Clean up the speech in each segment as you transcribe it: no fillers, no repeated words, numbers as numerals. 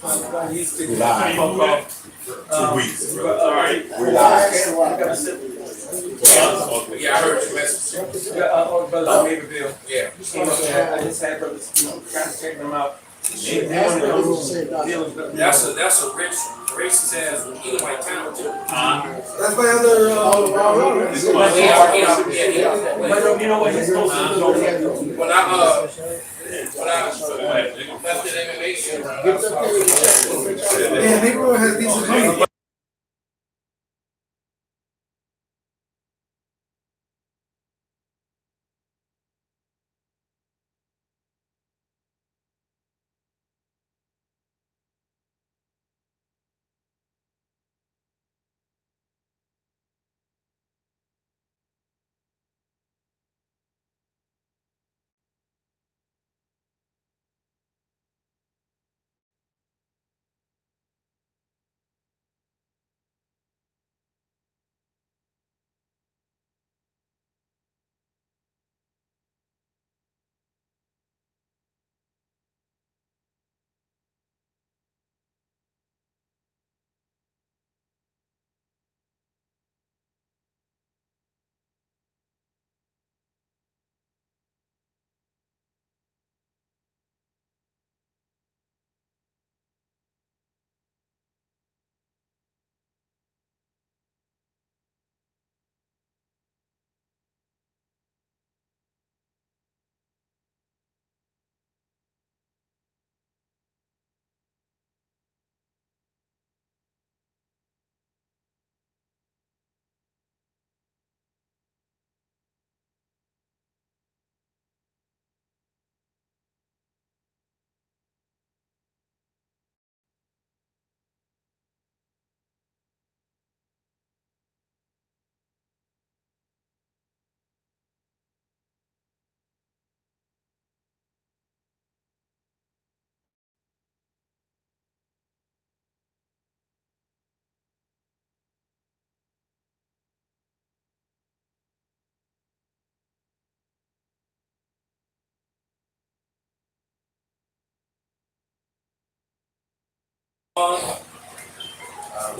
We live. 2 weeks. All right. We live. Yeah, I heard your message. Brother Maberville. Yeah. I just had brothers trying to check them out. That's a rich, racist ass Edomite town too. That's my other. But you know what? He's supposed to do. When I left the MMA show, Yeah, Negro has decent money.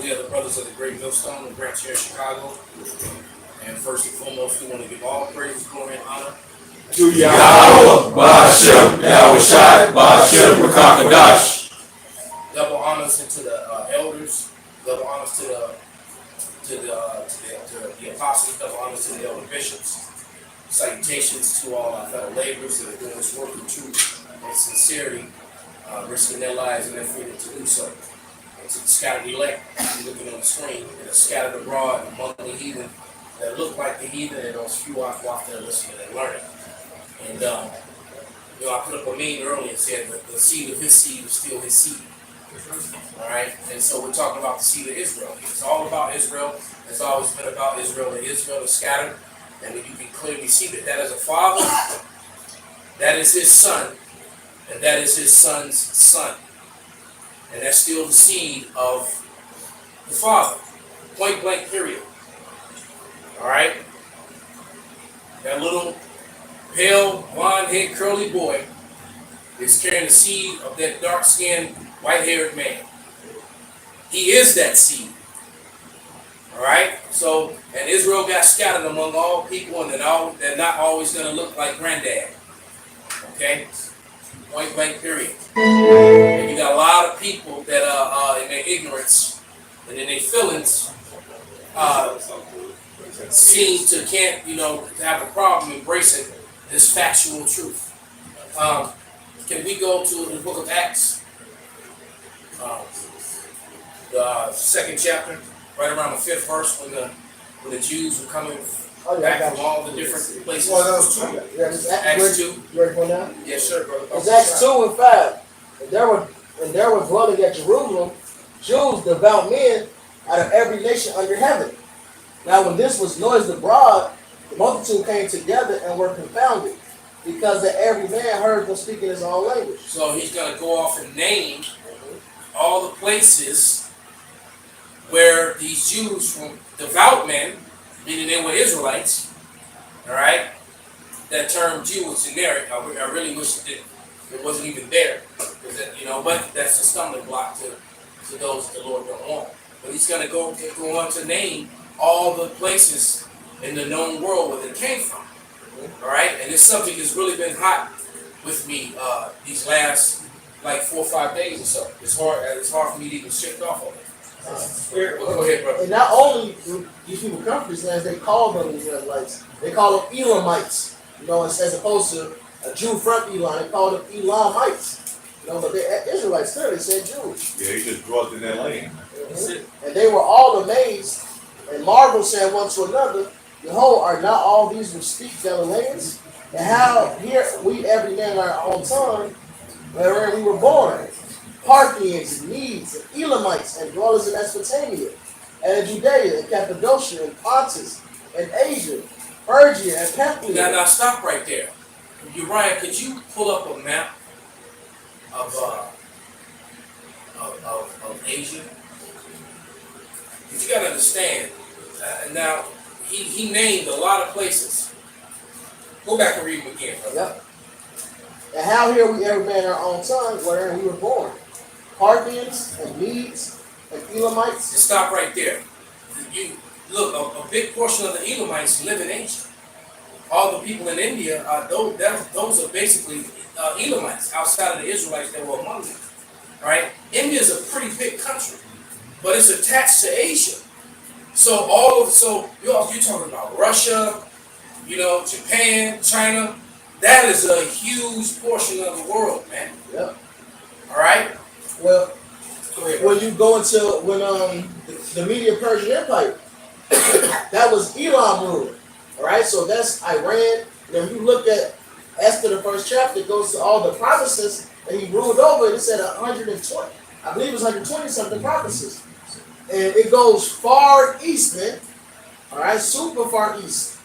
we are the brothers of the Great Millstone, the branch here in Chicago. And first and foremost, we want to give all praise, glory, and honor To Yahweh, Ba'ashem, Yahushai, Ba'ashem, Rakakadash. double honors to the elders, double honors to the apostles, double honors to the elder bishops. Salutations to all our fellow laborers that are doing this work with truth and sincerity, risking their lives and their freedom to do so. And to the scattered elect, you're looking on the screen, that are scattered abroad among the heathen that look like the heathen, and those few out there listening and learning. And I put up a meme earlier and said that the seed of his seed is still his seed. All right, and so we're talking about the seed of Israel. It's all about Israel. It's always been about Israel, and Israel is scattered. And you can clearly see that is a father, that is his son, and that is his son's son. And that's still the seed of the father. Point blank, period. All right? That little pale, blonde-haired, curly boy is carrying the seed of that dark-skinned, white-haired man. He is that seed. All right? So, and Israel got scattered among all people, and they're not always going to look like granddad. Okay? Point blank, period. And you got a lot of people that are in their ignorance and in their feelings seem to can't, have a problem embracing this factual truth. Can we go to the book of Acts? The second chapter, right around the 5th verse, when the Jews were coming back from all the different places. Well, that was two. Yeah, Acts 2. You ready for now? Yes, sir, brother. It's Acts 2 and 5. And there were dwelling at Jerusalem Jews, devout men, out of every nation under heaven. Now when this was noised abroad, the multitude came together and were confounded, because that every man heard them speaking his own language. So he's going to go off and name all the places where these Jews, from devout men, meaning they were Israelites, all right? That term Jew was generic. I really wish it wasn't even there. But that's a stumbling block to those that the Lord don't want. But he's going to go on to name all the places in the known world where they came from. All right, and this subject has really been hot with me these last like 4 or 5 days or so. It's hard for me to even shift off of it. Go ahead, brother. And not only do these people come from these lands, they call them these Israelites. They call them Elamites. As opposed to a Jew from Elam, they call them Elamites. But the Israelites clearly said Jews. Yeah, he just dwelt in that land. And they were all amazed and marveled, saying one to another, Behold, are not all these who speak Galileans? And how here we every man our own tongue, wherein we were born, Parthians, and Medes, and Elamites, and dwellers in Mesopotamia, and in Judea, and Cappadocia, and Pontus, and Asia, Phrygia, and Pamphylia. Now stop right there. Uriah, could you pull up a map of Asia? Because you got to understand. Now he named a lot of places. Go back and read them again. Yep. And how here we every man our own tongue, wherein we were born, Parthians, and Medes, and Elamites. Just stop right there. You look, a big portion of the Elamites live in Asia. All the people in India, those are basically Elamites outside of the Israelites that were among them. Right? India is a pretty big country, but it's attached to Asia. So you're talking about Russia, Japan, China. That is a huge portion of the world, man. Yep. All right. Well, when you go into the Medo-Persian Empire, that was Elam rule. All right, so that's Iran. And if you look at Esther, the first chapter, it goes to all the provinces that he ruled over. It said 120, I believe it was 120 something provinces. And it goes far east, man. All right, super far east.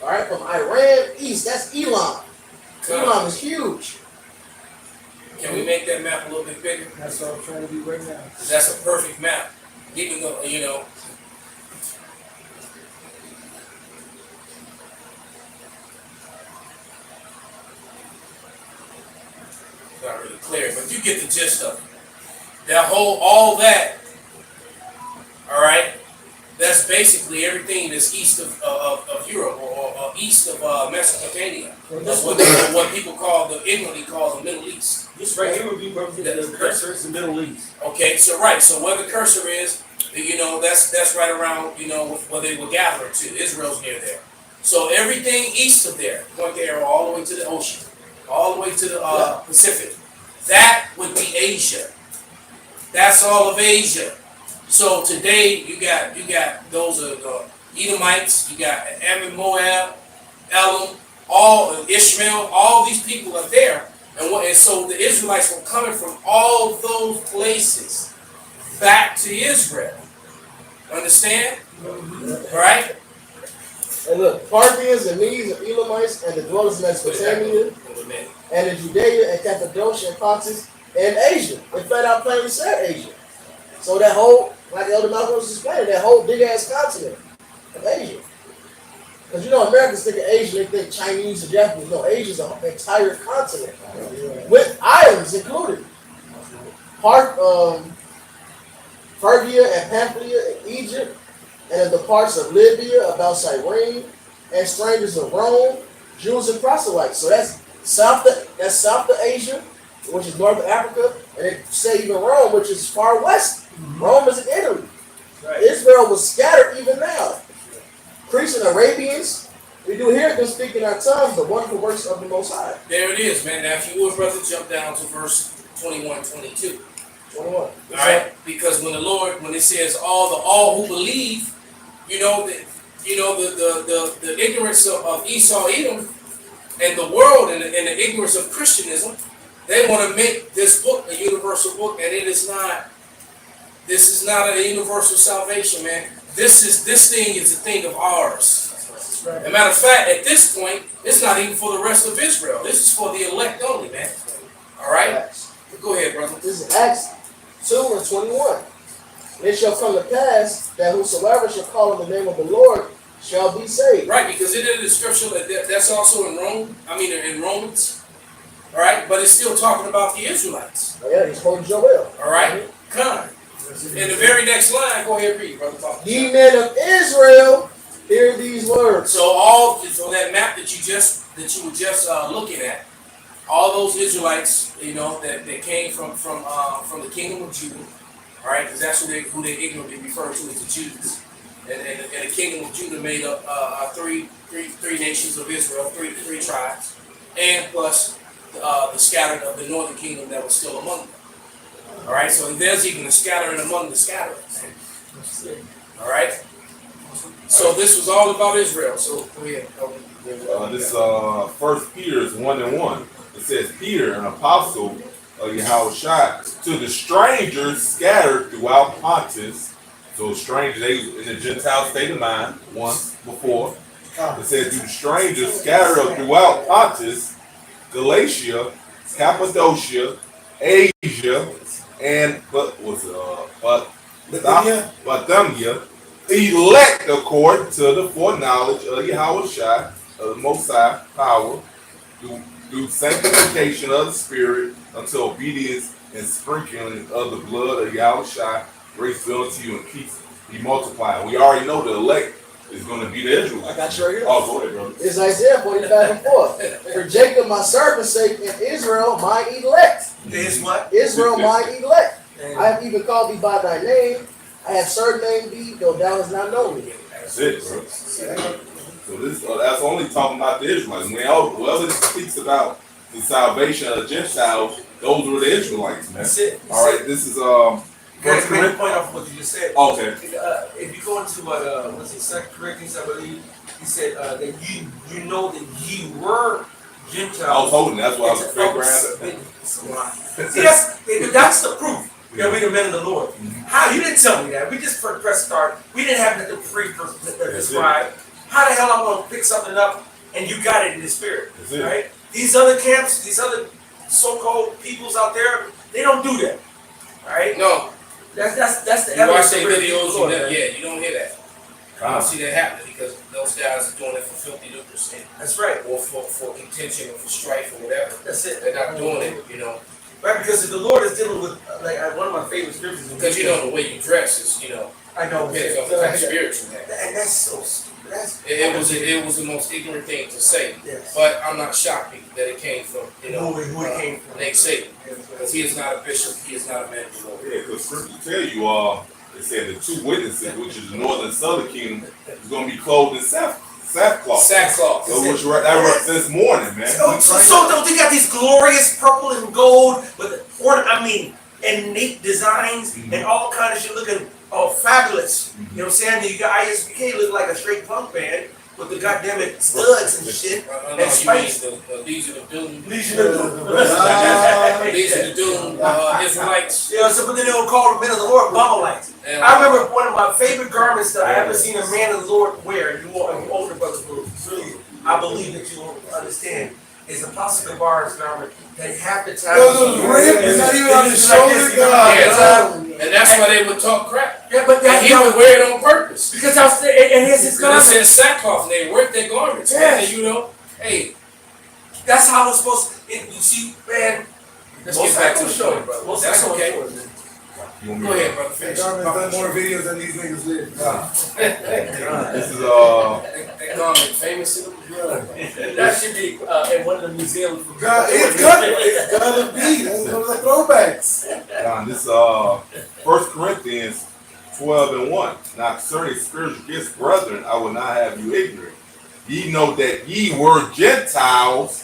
All right, from Iran east, that's Elam. Elam is huge. Can we make that map a little bit bigger? That's what I'm trying to do right now. That's a perfect map. Even though, not really clear, but you get the gist of it. All that, all right, that's basically everything that's east of Europe or east of Mesopotamia. That's what people ignorantly call the Middle East. This right here would be the cursor. It's the Middle East. Okay, so where the cursor is, that's right around, where they were gathered to. Israel's near there. So everything east of there, went there all the way to the ocean, all the way to the Pacific. That would be Asia. That's all of Asia. So today you got those Edomites, you got Ammon, Moab, Elam, Ishmael, all these people are there. And so the Israelites were coming from all those places back to Israel. Understand? Right? And look, Parthians and Medes and Elamites and the dwellers in Mesopotamia and in Judea and Cappadocia and Pontus and Asia. They flat out plainly said Asia. So that whole, like Elder Malcolm was explaining, that whole big ass continent of Asia. Because Americans think of Asia, they think Chinese and Japanese. No, Asia is an entire continent with islands included. Phrygia and Pamphylia and Egypt, and in the parts of Libya about Cyrene, and strangers of Rome, Jews and proselytes. So that's south of Asia, which is north of Africa, and they say even Rome, which is far west. Rome is in Italy. Right. Israel was scattered even now. Greeks and Arabians, we do hear them speak in our tongues, the wonderful works of the Most High. There it is, man. Now, if you would, brother, jump down to verse 21, 22. 21. All right, because when it says all who believe, the ignorance of Esau, Edom, and the world, and the ignorance of Christianism, they want to make this book a universal book, and it is not. This is not a universal salvation, man. This thing is a thing of ours. As a matter of fact, at this point, it's not even for the rest of Israel. This is for the elect only, man. All right? Go ahead, brother. This is Acts 2 and 21. And it shall come to pass that whosoever shall call on the name of the Lord shall be saved. Right, because it is the scripture that's also in Rome. I mean, in Romans. All right, but it's still talking about the Israelites. Oh, yeah, he's quoting Joel. All right, come. In the very next line, go ahead, read, brother. Ye men of Israel, hear these words. So that map that you were just looking at, all those Israelites, that came from the kingdom of Judah, all right, because that's who they ignorantly refer to as the Jews, and the kingdom of Judah made up three nations of Israel, three tribes, and plus the scattered of the northern kingdom that was still among them. All right, so there's even a scattering among the scattered. All right, so this was all about Israel. So go ahead. This First Peter is 1:1. It says, Peter, an apostle of Yahushua, to the strangers scattered throughout Pontus. So strangers, they in the Gentile state of mind once before. It says, to the strangers scattered throughout Pontus, Galatia, Cappadocia, Asia, and Bithynia, elect according to the foreknowledge of Yahushua, of the Most High power, through sanctification of the Spirit, unto obedience and sprinkling of the blood of Yahushua, grace be unto you and peace be multiplied. We already know the elect is going to be the Israelites. I got you right here. Oh, go ahead, brother. It's Isaiah 45:4. For Jacob my servant's sake, and Israel my elect. Is what? Israel my elect. I have even called thee by thy name. I have surnamed thee, though thou hast not known me. That's it, bro. So this that's only talking about the Israelites. Whoever speaks about the salvation of the Gentiles, those were the Israelites, man. That's it. All right, this is First make a point off what you just said. Okay. If you go into what's it, 2 Corinthians, I believe, he said that you know that ye were Gentiles. I was holding. That's why I was figuring out. See, that's the proof that we're the men of the Lord. How you didn't tell me that? We just press start. We didn't have nothing pre-described. How the hell I'm going to pick something up and you got it in the spirit, right? These other camps, these other so-called peoples out there, they don't do that, right? No. That's the You watch evidence. their videos, you don't hear that. I don't see that happening because those guys are doing it for filthy lucre. That's right. Or for contention or for strife or whatever. That's it. They're not doing it, Right, because the Lord is dealing with one of my favorite scriptures. Because the way you dress is, I know. depends on the type of spirit you have. And that's so stupid. It was the most ignorant thing to say. Yes. But I'm not shocked that it came from, who it came from. Nate Satan. Because he is not a bishop, he is not a man of the Lord. Yeah, because scripture tell you, it said the two witnesses, which is the northern and southern kingdom, is going to be clothed in sackcloth. Sackcloth. So that represents mourning, man. So they got these glorious purple and gold with innate designs and all kind of shit looking fabulous. You know what I'm saying? You got ISBK look like a straight punk band with the goddamn studs and shit. And spikes. These are the doomed. These are the These are the doomed Israelites. Yeah, so but then they will call the men of the Lord Bamalites. I remember one of my favorite garments that I ever seen a man of the Lord wear, and you older brothers will really, I believe that you will understand, is Apostle Gabar's garment that half the time. It's not even on his shoulder, And that's why they would talk crap. Yeah, but He would wear it on purpose. because I was and here's his It garment. says sackcloth, and they work their garments. Yes. And hey, That's how it's supposed to. You see, man. let's get back to the show, brother. That's okay. You want me Go to- ahead, brother. Finish. Garment's done more videos than these niggas live. This is That garment famous in the world. That should be in one of the museums. God, it's gotta be. That's one of the throwbacks. John, this 1 Corinthians 12:1. Now concerning spiritual gifts, brethren, I will not have you ignorant. Ye know that ye were Gentiles,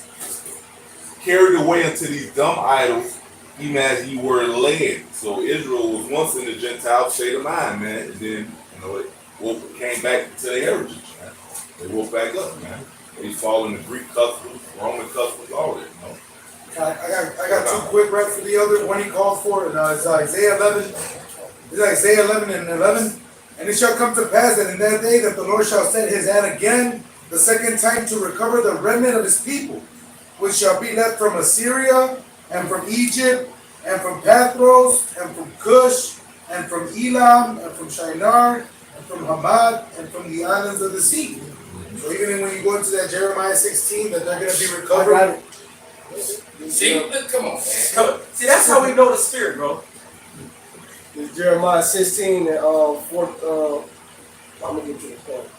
carried away unto these dumb idols, even as ye were led. So Israel was once in the Gentile state of mind, man, and then it came back to their heritage, man. They woke back up, man. They following the Greek customs, Roman customs, all that, I got two quick reps for the other one he called for, and it's Isaiah 11. It's Isaiah 11:11. And it shall come to pass that in that day that the Lord shall set his hand again, the second time, to recover the remnant of his people, which shall be left from Assyria, and from Egypt, and from Pathros, and from Cush, and from Elam, and from Shinar, and from Hamad, and from the islands of the sea. So even when you go into that Jeremiah 16, that they're going to be recovered. See, look, come on, man. See, that's how we know the spirit, bro. It's Jeremiah 16 and 4. I'm gonna get to the point.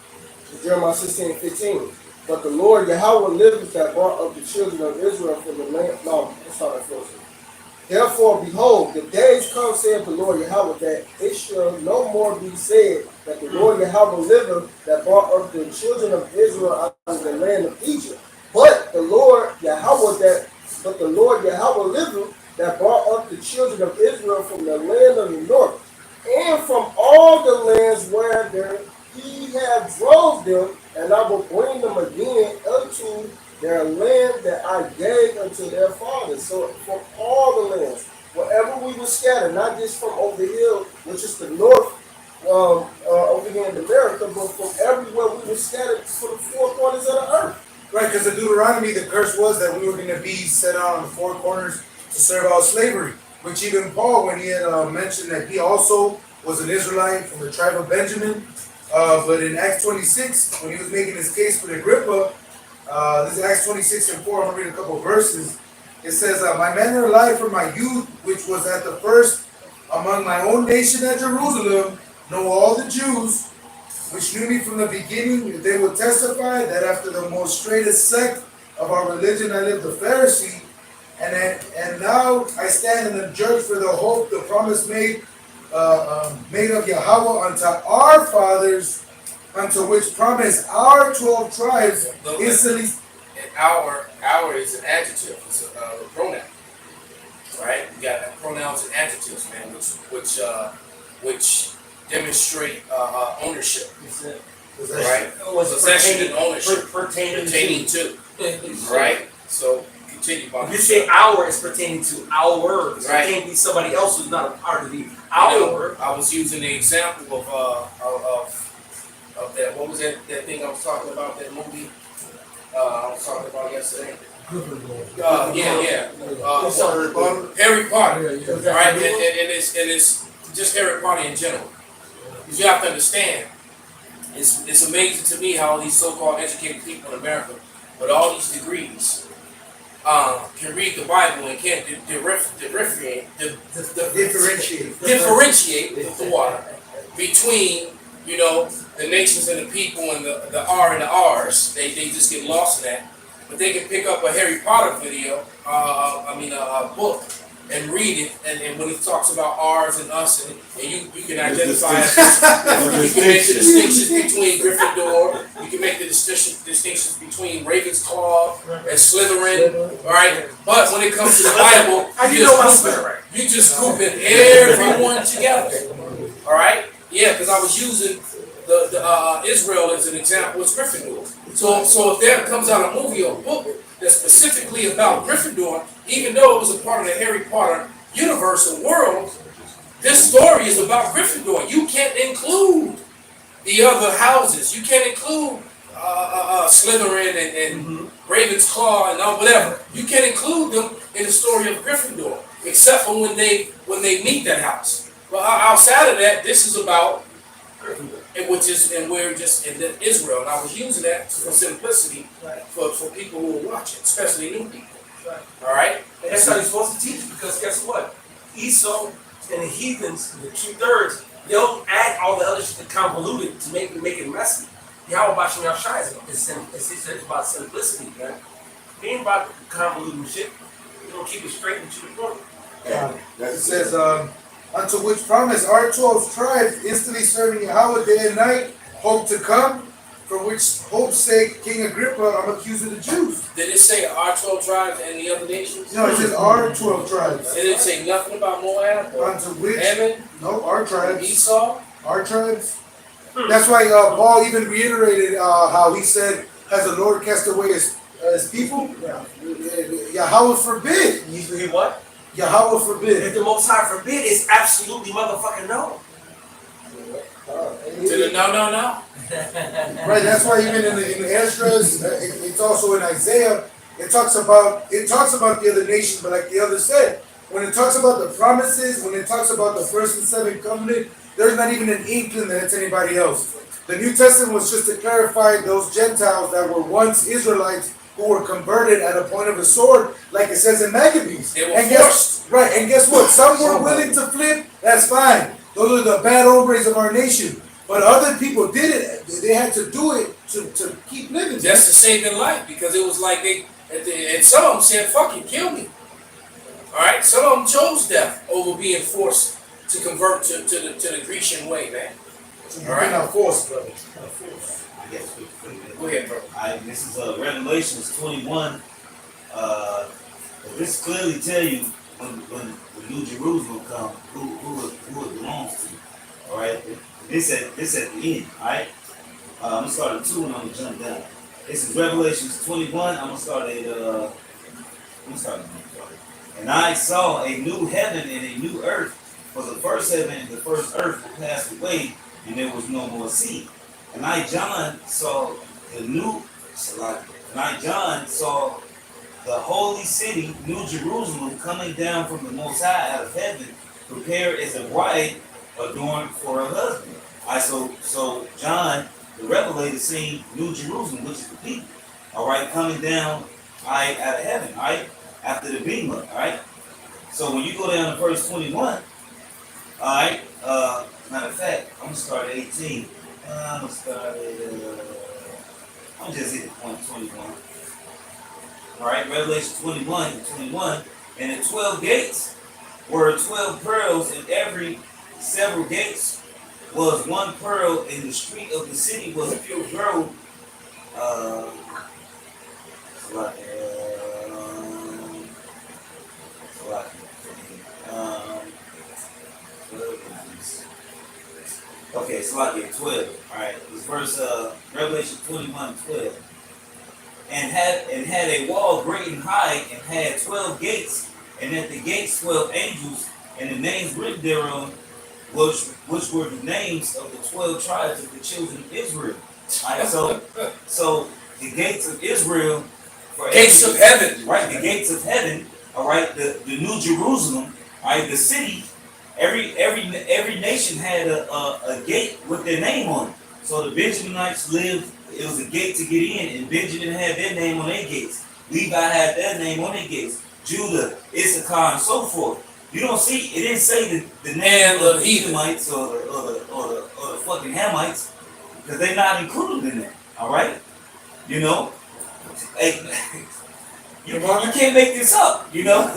It's Jeremiah 16:15. But the Lord Yahweh liveth that brought up the children of Israel from the land. No, let's start at first. Therefore, behold, the days come, saith the Lord Yahweh, that it shall no more be said that the Lord Yahweh liveth that brought up the children of Israel out of the land of Egypt. But the Lord Yahweh liveth that brought up the children of Israel from the land of the north, and from all the lands where he had drove them, and I will bring them again unto their land that I gave unto their fathers. So from all the lands, wherever we were scattered, not just from over here, which is the north, over here in America, but from everywhere we were scattered to the four corners of the earth. Right, because in Deuteronomy, the curse was that we were going to be set out on the four corners to serve out slavery. Which even Paul, when he had mentioned that he also was an Israelite from the tribe of Benjamin, but in Acts 26, when he was making his case with Agrippa, this is Acts 26 and 4, I'm going to read a couple of verses. It says, my manner of life from my youth, which was at the first among my own nation at Jerusalem, know all the Jews, which knew me from the beginning, they will testify that after the most straightest sect of our religion I lived a Pharisee, and now I stand in the judge for the hope, the promise made of Yahweh unto our fathers, unto which promise our 12 tribes instantly. And our is an adjective, it's a pronoun, right? You got pronouns and adjectives, man, which demonstrate ownership, right? Possession and ownership pertaining to, right? So continue. If you say our, it's pertaining to our. It can't be somebody else who's not a part of the our. I was using the example of that. What was that thing I was talking about? That movie I was talking about yesterday. Harry Potter, right? And it's just Harry Potter in general. Because you have to understand, it's amazing to me how these so-called educated people in America, with all these degrees, can read the Bible and can't differentiate with the water between, the nations and the people and the R and the R's. They just get lost in that. But they can pick up a Harry Potter video, a book, and read it, and when it talks about ours and us, and you can identify, you can make the distinctions between Gryffindor, you can make the distinctions between Ravensclaw and Slytherin, right? But when it comes to the Bible, you just grouping everyone together, all right? Yeah, because I was using the Israel as an example, it's Gryffindor. So if there comes out a movie or a book that's specifically about Gryffindor, even though it was a part of the Harry Potter universe or world, this story is about Gryffindor. You can't include the other houses. You can't include Slytherin and Ravensclaw and whatever. You can't include them in the story of Gryffindor, except for when they meet that house. But outside of that, this is about Gryffindor. And we're just in Israel, and I was using that for simplicity for people who are watching, especially new people. All right, and that's how you're supposed to teach, because guess what? Esau and the heathens, the 2/3, they'll add all the other shit to convolute it to make it messy. How about Shem Yahshai? It's about simplicity, man. It ain't about convoluting shit. You don't keep it straight and to the point. It says, unto which promise our 12 tribes instantly serving Yahweh day and night, hope to come, for which hope's sake King Agrippa, I'm accused of the Jews. Did it say our 12 tribes and the other nations? No, it says our 12 tribes. It didn't say nothing about Moab or Unto which, Ammon, no, our tribes. Esau. Our tribes. That's why Paul even reiterated how he said, has the Lord cast away his people? Yahweh forbid. He what? Yahweh forbid. If the Most High forbid, it's absolutely motherfucking no. To the no. Right, that's why even in Esdras, it's also in Isaiah, it talks about the other nations, but like the other said, when it talks about the promises, when it talks about the first and seventh covenant, there's not even an inkling that it's anybody else. The New Testament was just to clarify those Gentiles that were once Israelites who were converted at a point of the sword, like it says in Maccabees. They were And forced. and guess what? Some were willing to flip. That's fine. Those are the bad hombres of our nation. But other people did it. They had to do it to keep living. Just to save their life, because it was like and some of them said, "Fucking kill me." All right, some of them chose death over being forced to convert to the Grecian way, man. All right, now force, brother. I guess Go ahead, bro. this is Revelations 21. This clearly tell you when the New Jerusalem come, who it belongs to. All right, this at the end. All right, I'm gonna start at 2 and I'm gonna jump down. This is Revelations 21. I'm gonna start at And I saw a new heaven and a new earth, for the first heaven and the first earth were passed away, and there was no more sea. And I, John, saw the holy city, New Jerusalem, coming down from the Most High out of heaven, prepared as a bride adorned for her husband. So John, the Revelator, seen New Jerusalem, which is the people, all right, coming down, out of heaven, all right, after the Bema, all right. So when you go down to verse 21, all right, matter of fact, I'm gonna start at 18. I'm just hit point 21. All right, Revelation 21, and the 12 gates were 12 pearls, and every several gates was one pearl, and the street of the city was pure gold. Okay, so like 12. All right, this verse Revelation 21:12. And had a wall great and high, and had 12 gates, and at the gates 12 angels, and the names written thereon, which were the names of the 12 tribes of the children of Israel. All right, so the gates of Israel, Gates of heaven, right? The gates of heaven. All right, the New Jerusalem. All right, the city. Every nation had a gate with their name on it. So the Benjaminites lived. It was a gate to get in, and Benjamin had their name on their gates. Levi had their name on their gates. Judah, Issachar, and so forth. You don't see. It didn't say the name of the Edomites or the fucking Hamites, because they're not included in that. All right, you know. Hey, you can't make this up. You know.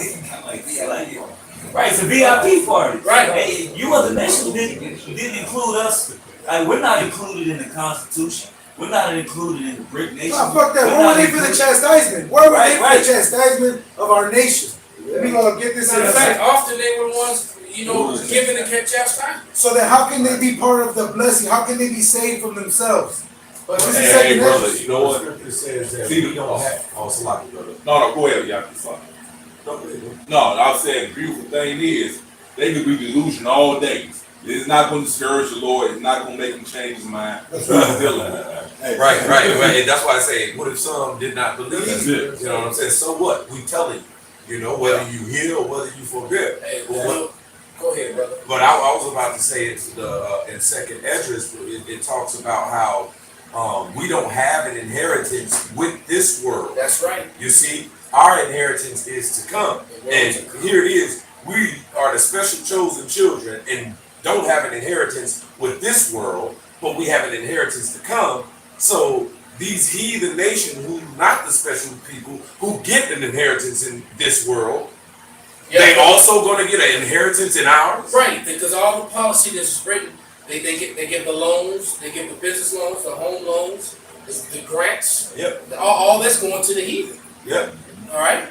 Right, it's a VIP party. Right. Hey, you other nations didn't include us. Like, we're not included in the Constitution. We're not included in the BRIC nation. No, fuck that. Where were they for the chastisement? Where were they for the chastisement of our nation? Let me get this in In a fact, second. often they were the ones, given the chastisement. So then how can they be part of the blessing? How can they be saved from themselves? But this is Hey, second brother, nature. you know what? Scripture says that See, we don't have. Oh, it's a lot, brother. No, go ahead, y'all. No, I was saying the beautiful thing is they could be delusional all day. It's not going to discourage the Lord. It's not going to make him change his mind. He's dealing with it. Right. And that's why I say, what if some did not believe? That's it. You know what I'm saying? So what? We telling you, whether you hear or whether you forget. Hey, go ahead, brother. But I was about to say it's in Second Esdras, it talks about how we don't have an inheritance with this world. That's right. You see, our inheritance is to come. And here it is. We are the special chosen children and don't have an inheritance with this world, but we have an inheritance to come. So these heathen nations who not the special people who get an inheritance in this world, they also going to get an inheritance in ours? Right, because all the policy that's written, they give the loans, they give the business loans, the home loans, the grants. Yep. All that's going to the heathen. Yep. All right,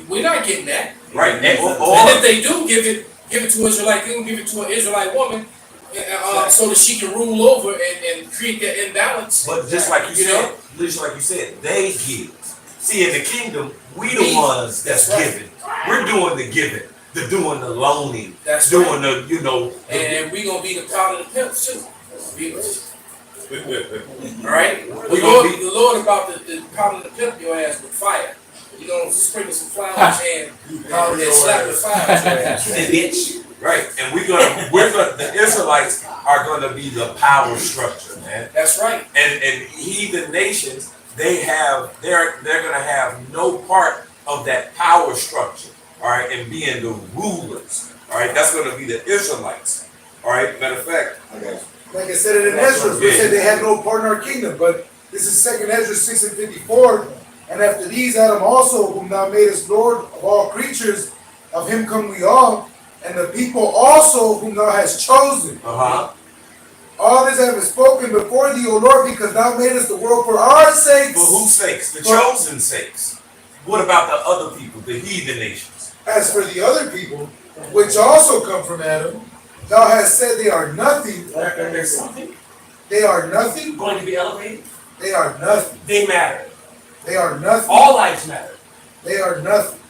we're not getting that. Right. And if they do give it to Israelite, they can give it to an Israelite woman, so that she can rule over and create that imbalance. But just like you said, they give. See, in the kingdom, we the ones that's giving. We're doing the giving, doing the loaning, That's doing right. the, And we gonna be the power of the pimps too. All right, the Lord about the power of the pimp your ass with fire. You gonna sprinkle some flowers and slap the fire on your ass. Bitch. Right, and the Israelites are gonna be the power structure, man. That's right. And heathen nations they're gonna have no part of that power structure, all right, and being the rulers, all right. That's gonna be the Israelites, all right. Matter of fact, Like I said it in Ezra, we said they had no part in our kingdom, but this is 2nd Ezra 6:54. And after these, Adam also, whom thou madest Lord of all creatures, of him come we all, and the people also whom thou hast chosen. All this have I spoken before thee, O Lord, because thou madest the world for our sakes. For whose sakes? The chosen sakes. What about the other people, the heathen nations? As for the other people, which also come from Adam, thou hast said they are nothing. There's something They are nothing. going to be elevated. They are nothing. They matter. They are nothing. All lives matter. They are nothing.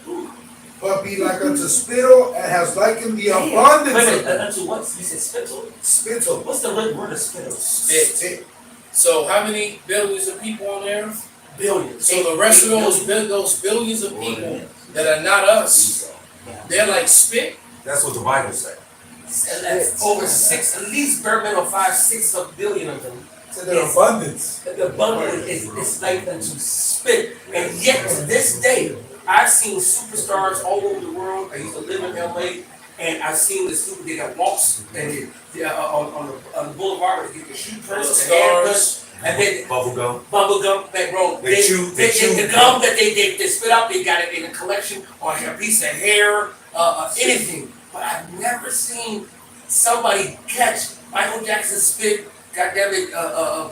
But be like unto spittle, and has likened the abundance Wait a of minute, unto what? You said spittle? spittle. What's the root word of spittle? Spit. So how many billions of people on earth? Billions. So the rest of those billions of people that are not us, they're like spit. That's what the Bible says. And that's over at least bare minimum 5-6 billion of them. To their abundance. The abundance is like unto spit. And yet to this day, I've seen superstars all over the world. I used to live in LA, and I've seen the superstar that walks and on the boulevard where they get the shoe prints, the hair prints, and then Bubble gum. that bro. They chew the gum that they spit out. They got it in a collection or a piece of hair, anything. But I've never seen somebody catch Michael Jackson spit. Goddamn it,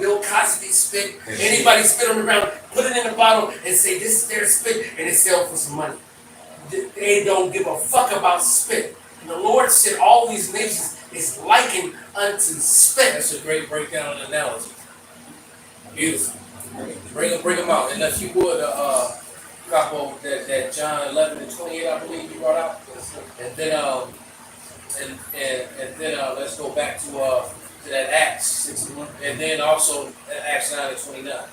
Bill Cosby spit. Anybody spit on the ground, put it in a bottle, and say this is their spit, and they sell for some money. They don't give a fuck about spit. And the Lord said all these nations is likened unto spit. That's a great breakdown and analogy. Beautiful. Bring them out. Unless you would, couple that John 11:28, I believe you brought out. And then let's go back to that Acts 61, and then also Acts 9:29.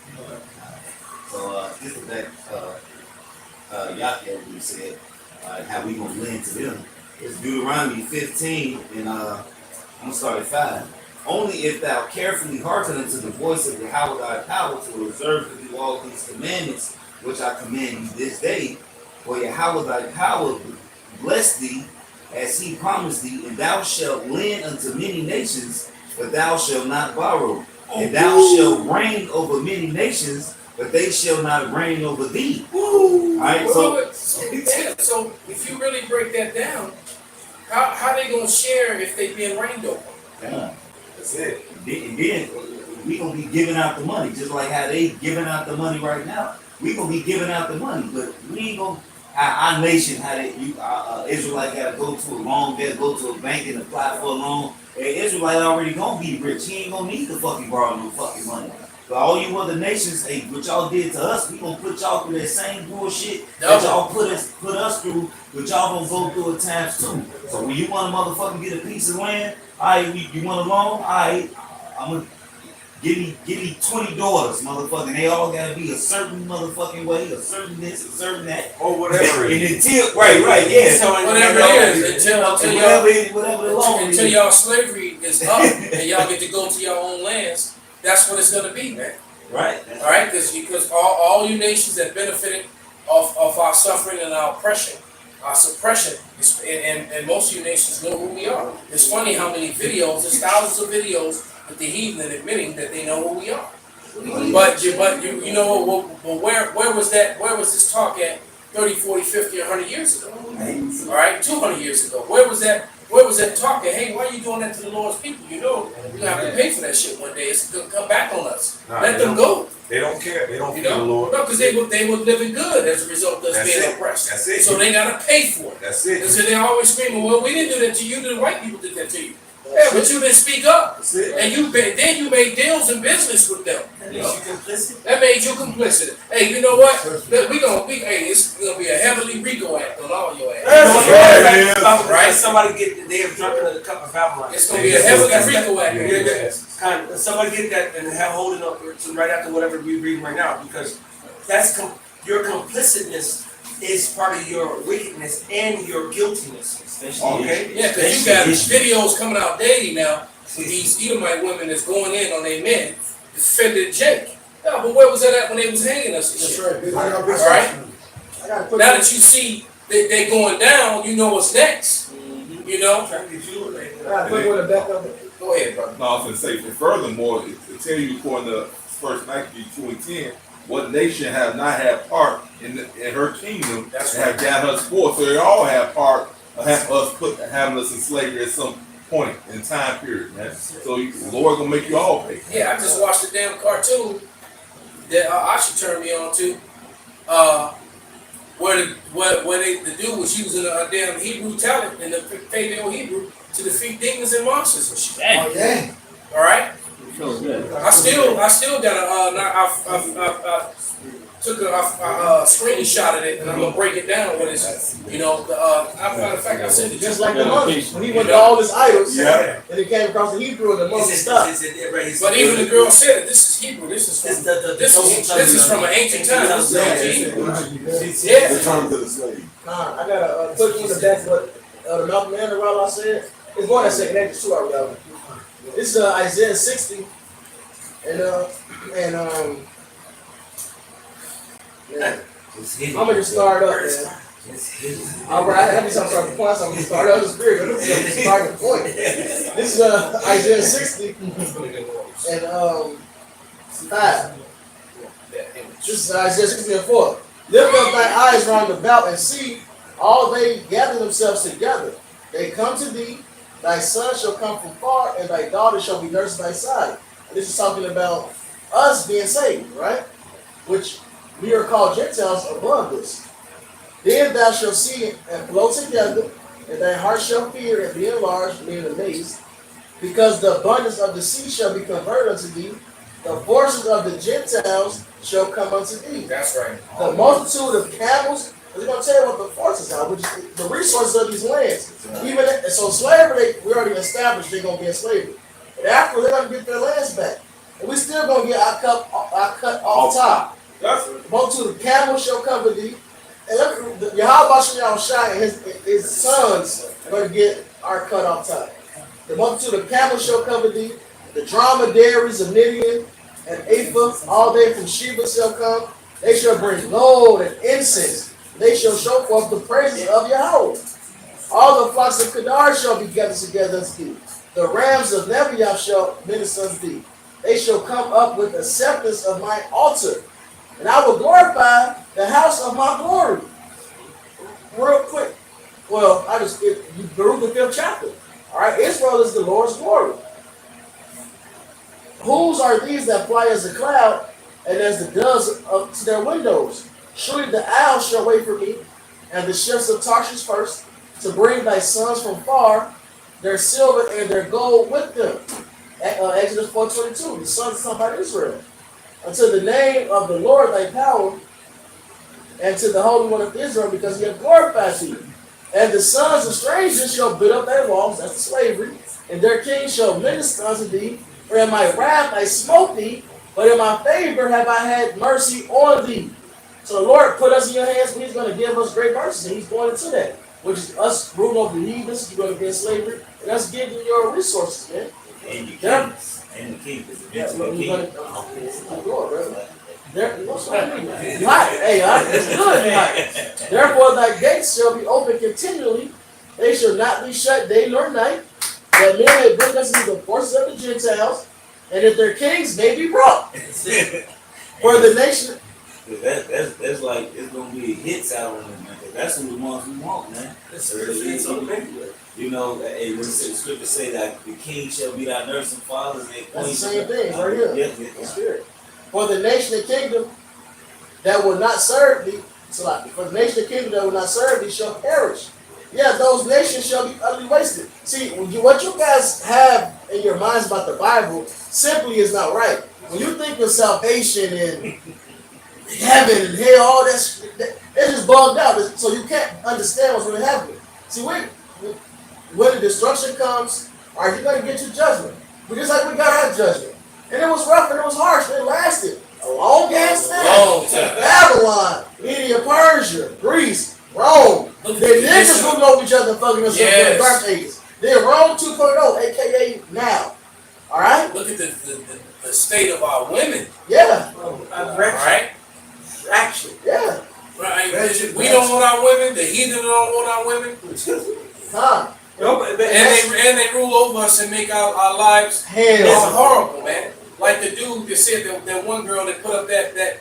So this is that Yahweh we said, how we gonna blend to them. It's Deuteronomy 15, and I'm gonna start at 5. Only if thou carefully hearken unto the voice of Yahweh thy power to observe to do all these commandments which I command you this day, for Yahweh thy power bless thee as he promised thee, and thou shalt lend unto many nations, but thou shalt not borrow. And thou shalt reign over many nations, but they shall not reign over thee. Alright, So if you really break that down, how they gonna share if they being reigned over? That's it. And then we gonna be giving out the money, just like how they giving out the money right now. We gonna be giving out the money, but we ain't gonna. Our nation, how they Israelite gotta go to a loan, gotta go to a bank and apply for a loan. Israelite already gonna be rich. He ain't gonna need to fucking borrow no fucking money. But all you other nations, hey, what y'all did to us, we gonna put y'all through that same bullshit that y'all put us through, but y'all gonna go through it times 2. So when you want to motherfucking get a piece of land, alright, you want a loan, alright, I'm gonna give me 20 daughters, motherfucking. They all gotta be a certain motherfucking way, a certain this, a certain that, or whatever. And until right, yeah. So whatever it is, until y'all slavery is up and y'all get to go to your own lands, that's what it's gonna be, man. Right. All right, because all you nations that benefited of our suffering and our oppression, our suppression, and most of you nations know who we are. It's funny how many videos, there's thousands of videos with the heathen admitting that they know who we are. But you know, well, where was that? Where was this talk at 30, 40, 50, 100 years ago? All right, 200 years ago. Where was that? Where was that talk at? Hey, why are you doing that to the Lord's people? You know, you're gonna have to pay for that shit one day. It's gonna come back on us. Let them go. They don't care. They don't You fear the know, Lord. no, because they were living good as a result of us That's being it. oppressed. That's it. So they gotta pay for it. That's it. And so they're always screaming, "Well, we didn't do that to you. The white people did that to you." Yeah, but you didn't speak up, That's it. and then you made deals and business with them. That makes you complicit. That made you complicit. Hey, you know what? Look, it's gonna be a heavily RICO act on all your ass. Right? Somebody they have drunk another cup of Babylon. It's gonna be a heavily RICO act on your ass. Kind of, somebody get that and have holding up to right after whatever we read right now, because that's your complicitness is part of your wickedness and your guiltiness. Okay? Yeah, because you got videos coming out daily now with these Edomite women that's going in on their men, defending Jake. Yeah, but where was that at when they was hanging us? And That's shit? right. All All right. I gotta put Now that you see that they going down, you know what's next. You know. I gotta put one in the back of it. Go ahead, brother. No, I was going to say, and furthermore, it tell you according to 1 Maccabees 2:10, what nation have not had part in her kingdom That's and have got her spoil. So they all have part of having us in slavery at some point in time period, man. So the Lord gonna make you all pay. Yeah, I just watched a damn cartoon that I should turn me on to. Where the dude was using a damn Hebrew talent in the Paleo Hebrew to defeat demons and monsters and shit. Dang. Oh, yeah. All right. So good. I still got I took a screenshot of it and I'm gonna break it down with his, you know, matter of fact I sent it Just like the monk, when he went to all his idols, Yeah. and he came across the Hebrew and the monk stopped. But even the girl said it, this is Hebrew, this is from an ancient time. This is ancient Hebrew. Yeah. Return to the slave. I gotta put one in the back what the Malcolm Mandaral I said. It's going that second Exodus too, already. This is Isaiah 60, and man, I'm gonna just start up, man. Alright, I have to start the point, so I'm gonna start up the spirit. This is the starting point. This is Isaiah 60 and 5. This is Isaiah 60 and 4. Lift up thy eyes round about and see, all they gather themselves together. They come to thee, thy son shall come from far, and thy daughter shall be nursed by thy side. And this is talking about us being saved, right? Which we are called Gentiles above this. Then thou shalt see and flow together, and thy heart shall fear and be enlarged, being amazed, because the abundance of the sea shall be converted unto thee, the forces of the Gentiles shall come unto thee. That's right. The multitude of camels, we're going to tell you what the forces are, which is the resources of these lands. Even so, slavery, we already established they're going to be in slavery. And after, they're going to get their lands back. And we still going to get our cut off top. The multitude of camels shall come to thee. And look, Yahweh Shai and his sons are going to get our cut off top. The multitude of camels shall come to thee. The dromedaries of Midian and Ephah, all they from Sheba shall come. They shall bring gold and incense. They shall show forth the praises of Yahweh. All the flocks of Kedar shall be gathered together unto thee. The rams of Nebaioth shall minister unto thee. They shall come up with the acceptance of my altar. And I will glorify the house of my glory. Real quick. Well, I just get Baruch the 5th chapter. All right, Israel is the Lord's glory. Whose are these that fly as a cloud and as the doves up to their windows? Surely the owl shall wait for me, and the ships of Tarshish first, to bring thy sons from far, their silver and their gold with them. Exodus 4:22, the sons come by Israel. Unto the name of the Lord thy power, and to the Holy One of Israel, because he hath glorified thee. And the sons of strangers shall build up their walls, that's slavery, and their king shall minister unto thee. For in my wrath I smote thee, but in my favor have I had mercy on thee. So the Lord put us in your hands, but he's going to give us great mercy, and he's going into that, which is us ruling over the heathens, you're going to be in slavery, and us giving you your resources, man. And you Yeah. and the king is Yeah, the king. It's good. Therefore thy gates shall be open continually, they shall not be shut day nor night, that men may bring us into the forces of the Gentiles, and if their kings may be brought. For the nation. That's like it's gonna be hits out on them, man. 'Cause that's the ones we want, man. You know, when the scripture say that the king shall be thy nursing fathers and That's the queens. same thing right here. Yeah. The spirit. For the nation and kingdom that will not serve thee, for the nation and kingdom that will not serve thee shall perish. Yeah, those nations shall be utterly wasted. See, what you guys have in your minds about the Bible simply is not right. When you think of salvation and heaven and hell, all that, it's just bugged out. So you can't understand what's really happening. See, when the destruction comes, are you going to get your judgment? But just like we got our judgment. And it was rough and it was harsh. It lasted a long ass time. Long time. Babylon, Media, Persia, Greece, Rome. The niggas moving over each other and fucking us up in the dark ages. Then Rome 2.0, aka now. All right? Look at the state of our women. Yeah. Right? Action. Yeah. Right. We don't want our women. The heathen don't want our women. Huh. No, And they rule over us and make our lives Hell. horrible, man. Like the dude that said that one girl that put up that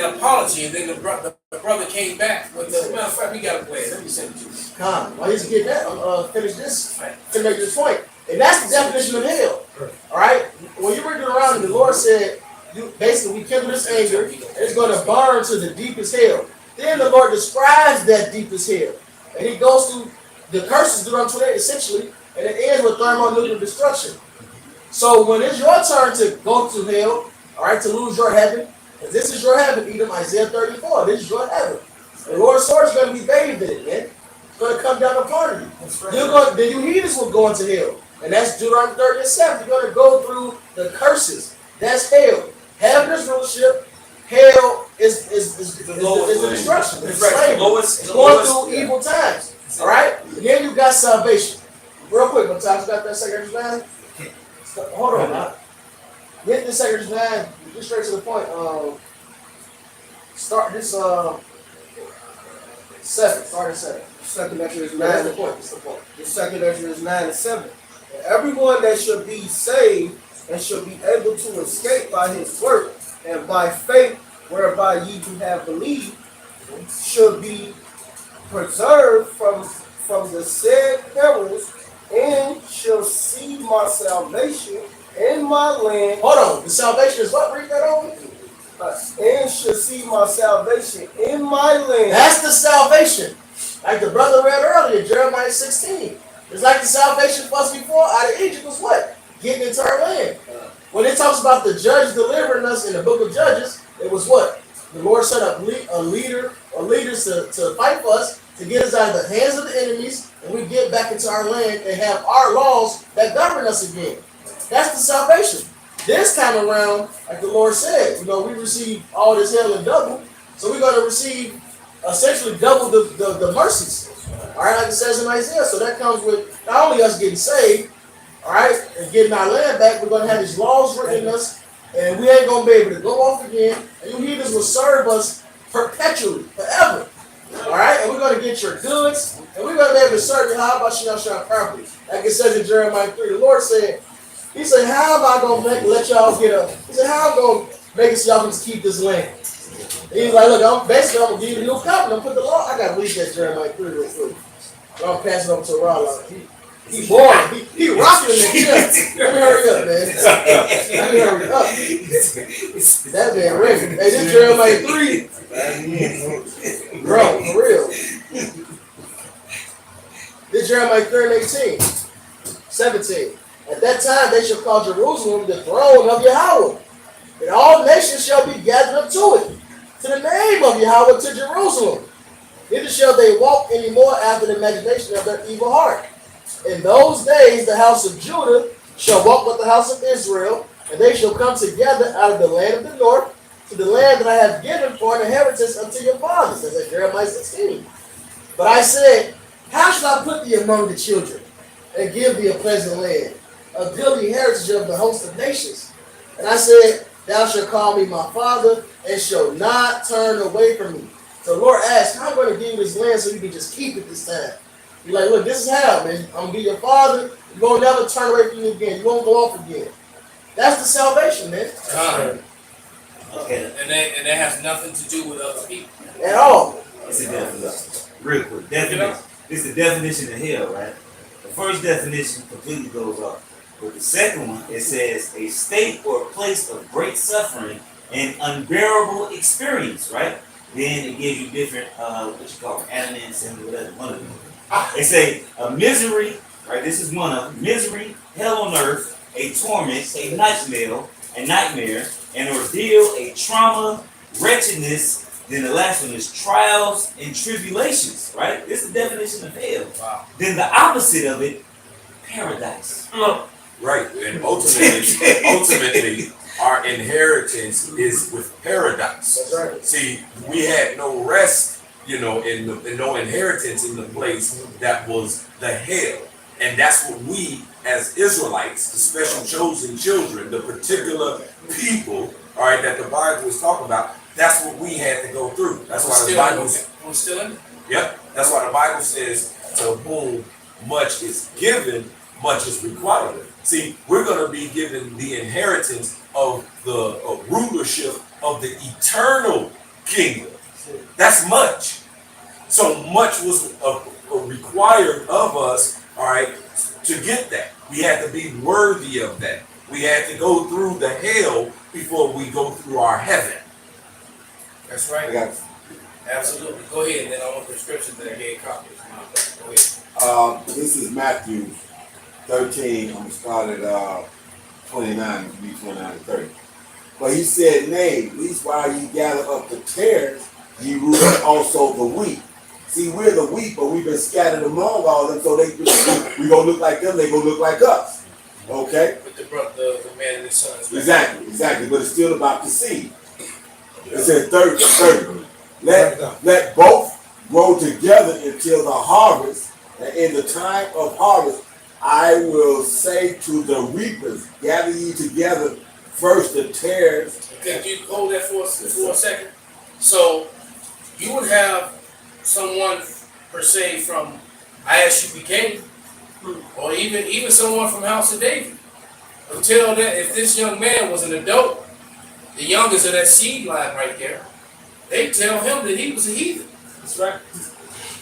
apology, and then the brother came back with the matter of fact, we gotta play it. Let me send it to you. Huh. While he's getting that, finish this to make this point. And that's the definition of hell. All right? When you read it around, the Lord said, basically, we kindle this anger, and it's going to burn to the deepest hell. Then the Lord describes that deepest hell. And he goes through the curses, Deuteronomy 28, essentially, and it ends with thermonuclear destruction. So when it's your turn to go to hell, all right, to lose your heaven, and this is your heaven, Edom, Isaiah 34, this is your heaven. The Lord's sword is going to be bathed in it, man. It's going to come down upon you. The you heathens will go into hell. And that's Deuteronomy 30 and 7. You're going to go through the curses. That's hell. Heaven is rulership. Hell is the destruction. It's slavery. It's going through evil times. All right? Then you got salvation. Real quick, one time. You got that Second 9? Hold on now. Get this Second 9. Get straight to the point. Start this 7. Start at 7. Second Exodus 9. That's the point. That's the point. The second Exodus 9 and 7. And everyone that shall be saved and shall be able to escape by his work and by faith whereby ye do have believed shall be preserved from the said perils and shall see my salvation in my land. Hold on. The salvation is what? Read that over. And shall see my salvation in my land. That's the salvation. Like the brother read earlier, Jeremiah 16. It's like the salvation for us before out of Egypt was what? Getting into our land. When it talks about the judge delivering us in the book of Judges, it was what? The Lord set up a leader or leaders to fight for us, to get us out of the hands of the enemies, and we get back into our land and have our laws that govern us again. That's the salvation. This time around, like the Lord said, we receive all this hell in double, so we're going to receive essentially double the mercies. All right, like it says in Isaiah. So that comes with not only us getting saved, all right, and getting our land back, we're going to have these laws written in us, and we ain't going to be able to go off again, and you heathens will serve us perpetually, forever. All right, and we're going to get your goods, and we're going to be able to serve you. How about you shall properly? Like it says in Jeremiah 3, the Lord said, he said, how am I going to let y'all get up? He said, how am I going to make it so y'all can keep this land? And he's like, look, I'm going to give you a new covenant. I'm put the law. I got to read that Jeremiah 3 real quick. I'm passing over to Rolla. He boring. He rocking in the chest. Let me hurry up, man. Let me hurry up. That man ready. Hey, this Jeremiah 3. Bro, for real. This Jeremiah 3 and 18. 17. At that time they shall call Jerusalem the throne of Yahweh, and all nations shall be gathered up to it, to the name of Yahweh, to Jerusalem. Neither shall they walk any more after the imagination of their evil heart. In those days the house of Judah shall walk with the house of Israel, and they shall come together out of the land of the north to the land that I have given for an inheritance unto your fathers. That's at Jeremiah 16. But I said, how shall I put thee among the children, and give thee a pleasant land, a goodly heritage of the host of nations? And I said, thou shalt call me my father, and shall not turn away from me. So the Lord asked, I'm going to give you this land so you can just keep it this time. You're like, look, this is how, man. I'm going to be your father. You're going to never turn away from me again. You won't go off again. That's the salvation, man. Okay. And that has nothing to do with other people. At all. It's a definition. Real quick. Definition. This is the definition of hell, right? The first definition completely goes off. But the second one, it says a state or place of great suffering and unbearable experience, right? Then it gives you different, what you call it, elements and whatever, one of them. They say a misery, right? This is one of them. Misery, hell on earth, a torment, a nightmare, an ordeal, a trauma, wretchedness. Then the last one is trials and tribulations, right? This is the definition of hell. Wow. Then the opposite of it, paradise. Right, and ultimately, our inheritance is with paradise. That's right. See, we had no rest, and no inheritance in the place that was the hell. And that's what we as Israelites, the special chosen children, the particular people, all right, that the Bible is talking about, that's what we had to go through. That's why the Bible. We're still in it. Yep. That's why the Bible says, to whom much is given, much is required. See, we're going to be given the inheritance of the rulership of the eternal kingdom. That's much. So much was required of us, all right, to get that. We had to be worthy of that. We had to go through the hell before we go through our heaven. That's right. I got Absolutely. Go ahead, and then I want the scriptures that I gave copies. Go ahead. this is Matthew 13. I'm gonna start at 29, be 29 to 30. But he said, nay, least while ye gather up the tares, ye root also the wheat. See, we're the wheat, but we've been scattered among all of them, so we gonna look like them, they gonna look like us. Okay? With the man and his sons. Exactly. But it's still about the seed. It says 30. Let both grow together until the harvest, and in the time of harvest, I will say to the reapers, gather ye together first the tares. Can you hold that for a second? So you would have someone per se from ISUPK, or even someone from House of David, who tell that if this young man was an adult, the youngest of that seed line right there, they tell him that he was a heathen. That's right.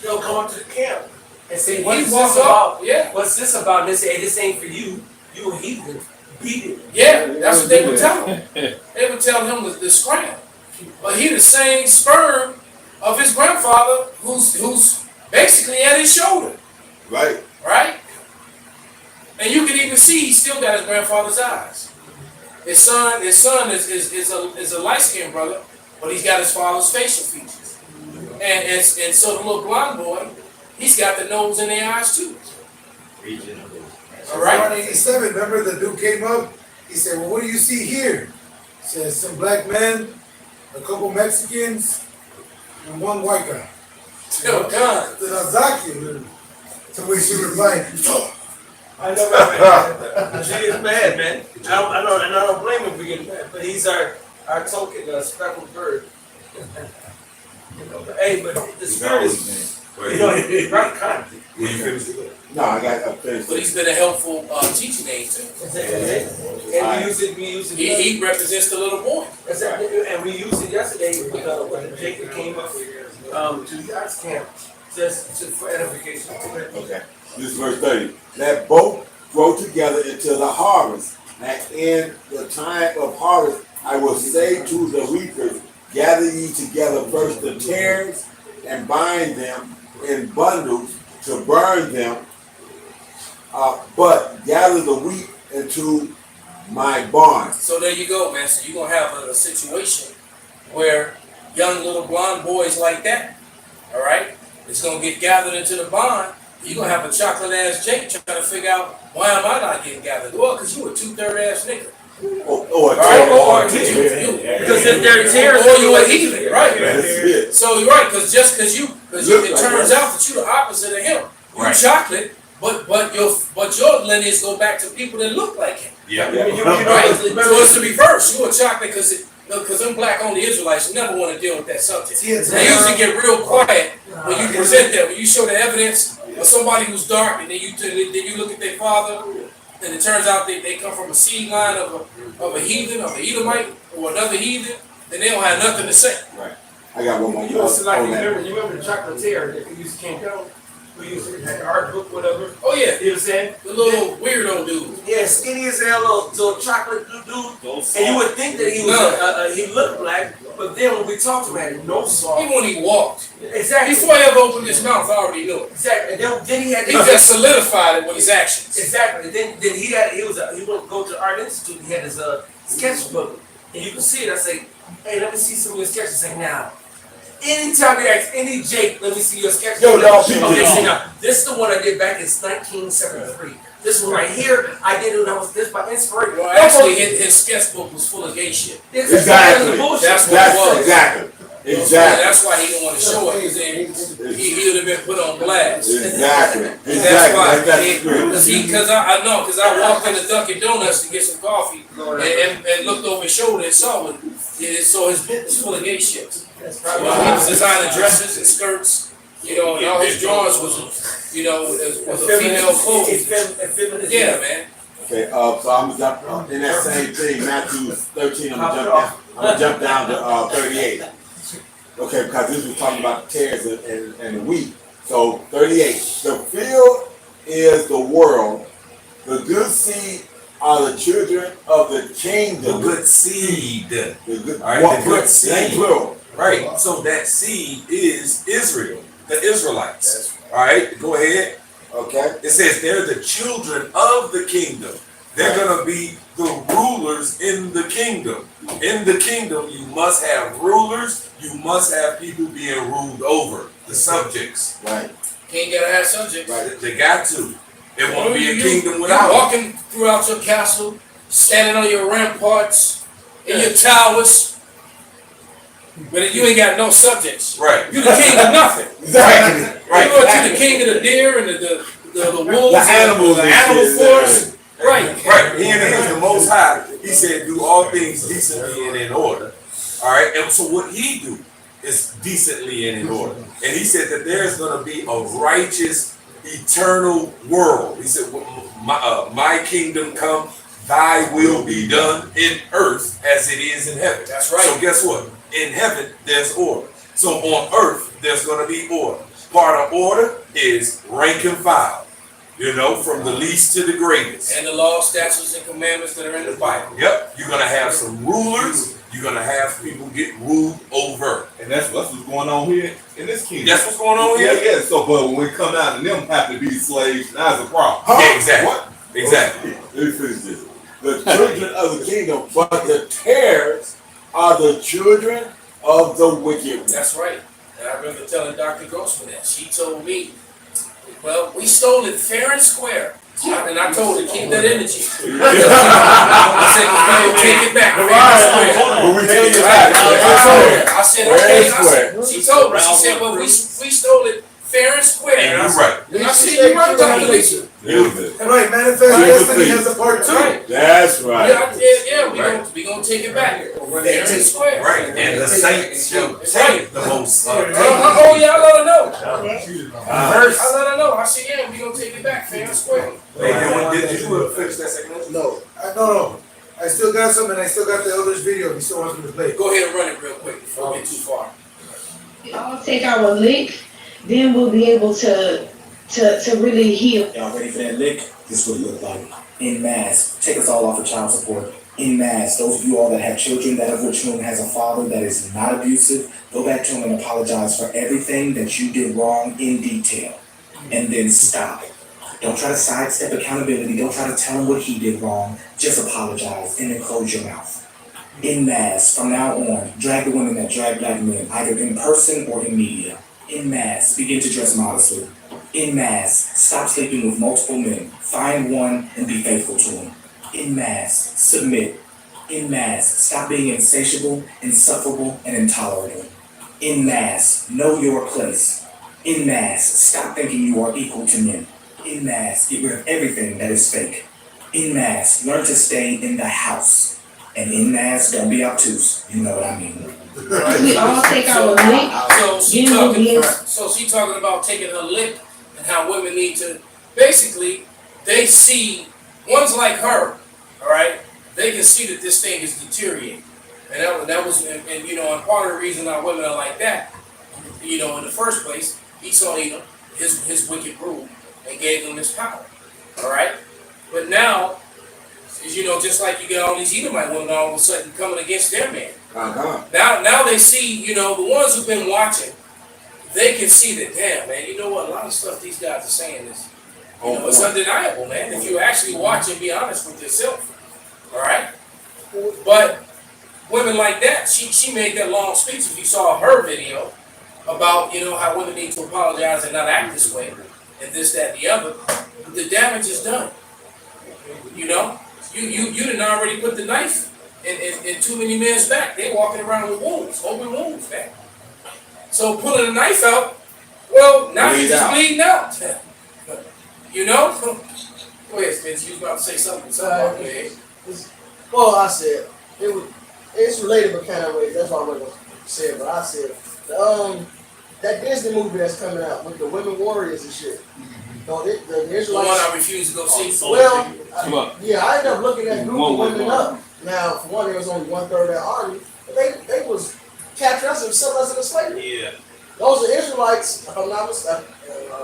They'll come up to the camp and say, He what's walks this about? up, yeah. What's this about? And they say, hey, this ain't for you. You a heathen. Beat it. Yeah, that's what they would tell him. They would tell him the scram. But he the same sperm of his grandfather who's basically at his shoulder. Right. Right? And you can even see he still got his grandfather's eyes. His son is a light-skinned brother, but he's got his father's facial features. And so the little blonde boy, he's got the nose and the eyes too. All right. 187, remember the dude came up? He said, well, what do you see here? He says, some black men, a couple Mexicans, and one white guy. Oh, God. Then Azaki, to which she replied, I know, man. She is mad, man. I don't blame him for getting mad, but he's our token speckled bird. Hey, but the spirit is, he's right kind. Will you finish it? No, I got finished. But he's been a helpful teaching aid too. And we use it. He represents the little boy. And we used it yesterday when Jacob came up to the arts camp just for edification. Okay. This is verse 30. Let both grow together until the harvest. And in the time of harvest, I will say to the reapers, gather ye together first the tares and bind them in bundles to burn them, but gather the wheat into my barn. So there you go, man. So you're going to have a situation where young little blonde boys like that, all right, it's going to get gathered into the barn. You're going to have a chocolate-ass Jake trying to figure out, why am I not getting gathered? Well, because you a two-third-ass nigga. Or Because if they're tears, or you a heathen, right? That's it. So you're right, because it turns out that you're the opposite of him. You're chocolate, but your lineage go back to people that look like him. Yeah. Right? So it's to reverse. You're a chocolate because them black-only Israelites never want to deal with that subject. They usually get real quiet when you present that, when you show the evidence of somebody who's dark, and then you look at their father, and it turns out they come from a seed line of a heathen, of an Edomite, or another heathen, then they don't have nothing to say. Right. I got one more. You also remember the chocolatier that we used to camp out? We used to have the art book, whatever. Oh yeah, You know what I'm saying? the little weirdo dude. Yeah, skinny as hell, little chocolate dude. And you would think that he was he looked black, but then when we talked to him, he had no sauce. Even when he walked, Exactly. before he ever opened his mouth, I already knew it. Exactly. And then he had He just solidified it with his actions. Exactly. Then he went go to the art institute. He had his sketchbook, and you can see it. I say, hey, let me see some of your sketches. Say now. Anytime you ask any Jake, let me see your sketch. Yo, dog, this is the one I did back in 1973. This one right here, I did it when I was this by inspiration. Well, actually, his sketchbook was full of gay shit. Exactly. Bullshit. That's what it was. Exactly. Exactly. That's why he didn't want to show it, because then he would have been put on blast. Exactly. That's why. That's Because I know, because I walked into Dunkin' Donuts to get some coffee and looked over his shoulder and saw it. So his book was full of gay shit. He was designing dresses and skirts, and all his drawings was a female clothing. Yeah, man. Okay, so I'm gonna jump in that same thing, Matthew 13. I'm gonna jump down to 38. Okay, because this was talking about the tares and the wheat. So 38. The field is the world. The good seed are the children of the kingdom. The good seed. The good, All right, the good seed. Plural. Right. So that seed is Israel, the Israelites. All right, go ahead. Okay. It says they're the children of the kingdom. They're going to be the rulers in the kingdom. In the kingdom, you must have rulers. You must have people being ruled over, the subjects. Right. King gotta have subjects. Right. They got to. It won't be a kingdom You're without walking throughout your castle, standing on your ramparts, in your towers, but you ain't got no subjects. Right. You the king of nothing. Exactly. Right. You the king of the deer and the wolves, The animals, the animal force. Right. Right. He is the Most High. He said, do all things decently and in order. All right. And so what he do is decently and in order. And he said that there's going to be a righteous, eternal world. He said, my kingdom come, thy will be done in earth as it is in heaven. That's right. So guess what? In heaven, there's order. So on earth, there's going to be order. Part of order is rank and file. From the least to the greatest. And the law, statutes, and commandments that are in the Bible. Yep. You're going to have some rulers. You're going to have people get ruled over. And that's what's going on here in this kingdom. That's what's going on here? Yeah. So, but when we come down and them have to be slaves, that's a problem. Yeah, exactly. What? Exactly. Let me finish this. The children of the kingdom, but the tares are the children of the wicked. That's right. And I remember telling Dr. Grossman that. She told me, well, we stole it fair and square. And I told her, keep that energy. I said, we'll take it back. Fair and square. But we take it back. I said, okay. She told me, she said, well, we stole it fair and square. And you're right. And I said, you're right, Dr. Lisa. Right, manifest destiny has a part two. Right. That's right. Yeah, we gonna take it back. Fair and square. Right. And the saints shall take the most. Oh yeah, I let her know. I let her know. I said, yeah, we gonna take it back, fair and square. Did you finish that second? No. No. I still got some, and I still got the elders video. If you still want me to play. Go ahead and run it real quick before we get too far. I'll take our lick, then we'll be able to really heal. Y'all ready for that lick? This is what it looked like. En masse. Take us all off of child support. En masse. Those of you all that have children, that of which one has a father that is not abusive, go back to him and apologize for everything that you did wrong in detail. And then stop. Don't try to sidestep accountability. Don't try to tell him what he did wrong. Just apologize and then close your mouth. En masse. From now on, drag the women that drag black men, either in person or in media. En masse. Begin to dress modestly. En masse, stop sleeping with multiple men. Find one and be faithful to him. En masse, submit. En masse, stop being insatiable, insufferable, and intolerable. En masse, know your place. En masse, stop thinking you are equal to men. En masse, get rid of everything that is fake. En masse, learn to stay in the house. And en masse, don't be obtuse. You know what I mean. We all take our lick. So she talking about taking her lick and how women need to, basically, they see, ones like her, all right, they can see that this thing is deteriorating. And that was, and part of the reason our women are like that, in the first place, he saw, his wicked rule and gave them this power, all right? But now, just like you got all these Edomite women all of a sudden coming against their man. Now they see, the ones who've been watching, they can see that, damn, man, you know what? A lot of stuff these guys are saying is, it's undeniable, man. If you actually watch and be honest with yourself, all right? But women like that, she made that long speech. If you saw her video about, how women need to apologize and not act this way, and this, that, and the other, the damage is done. You done already put the knife in too many men's back. They walking around with wounds, open wounds back. So pulling a knife out, well, now Bleed you're just out. bleeding out. You know? Go ahead, Spence. You was about to say something. Go ahead. Well, I said it's related but kind of ways. That's why I wasn't gonna say it. But I said that Disney movie that's coming out with the women warriors and shit. No, the The one Israelites. I refuse to go see. Well, I ended up looking at group of women up. Now, for one, there was only 1/3 of that army, but they was capturing us and selling us into slavery. Yeah. Those are Israelites. If I'm not mistaken.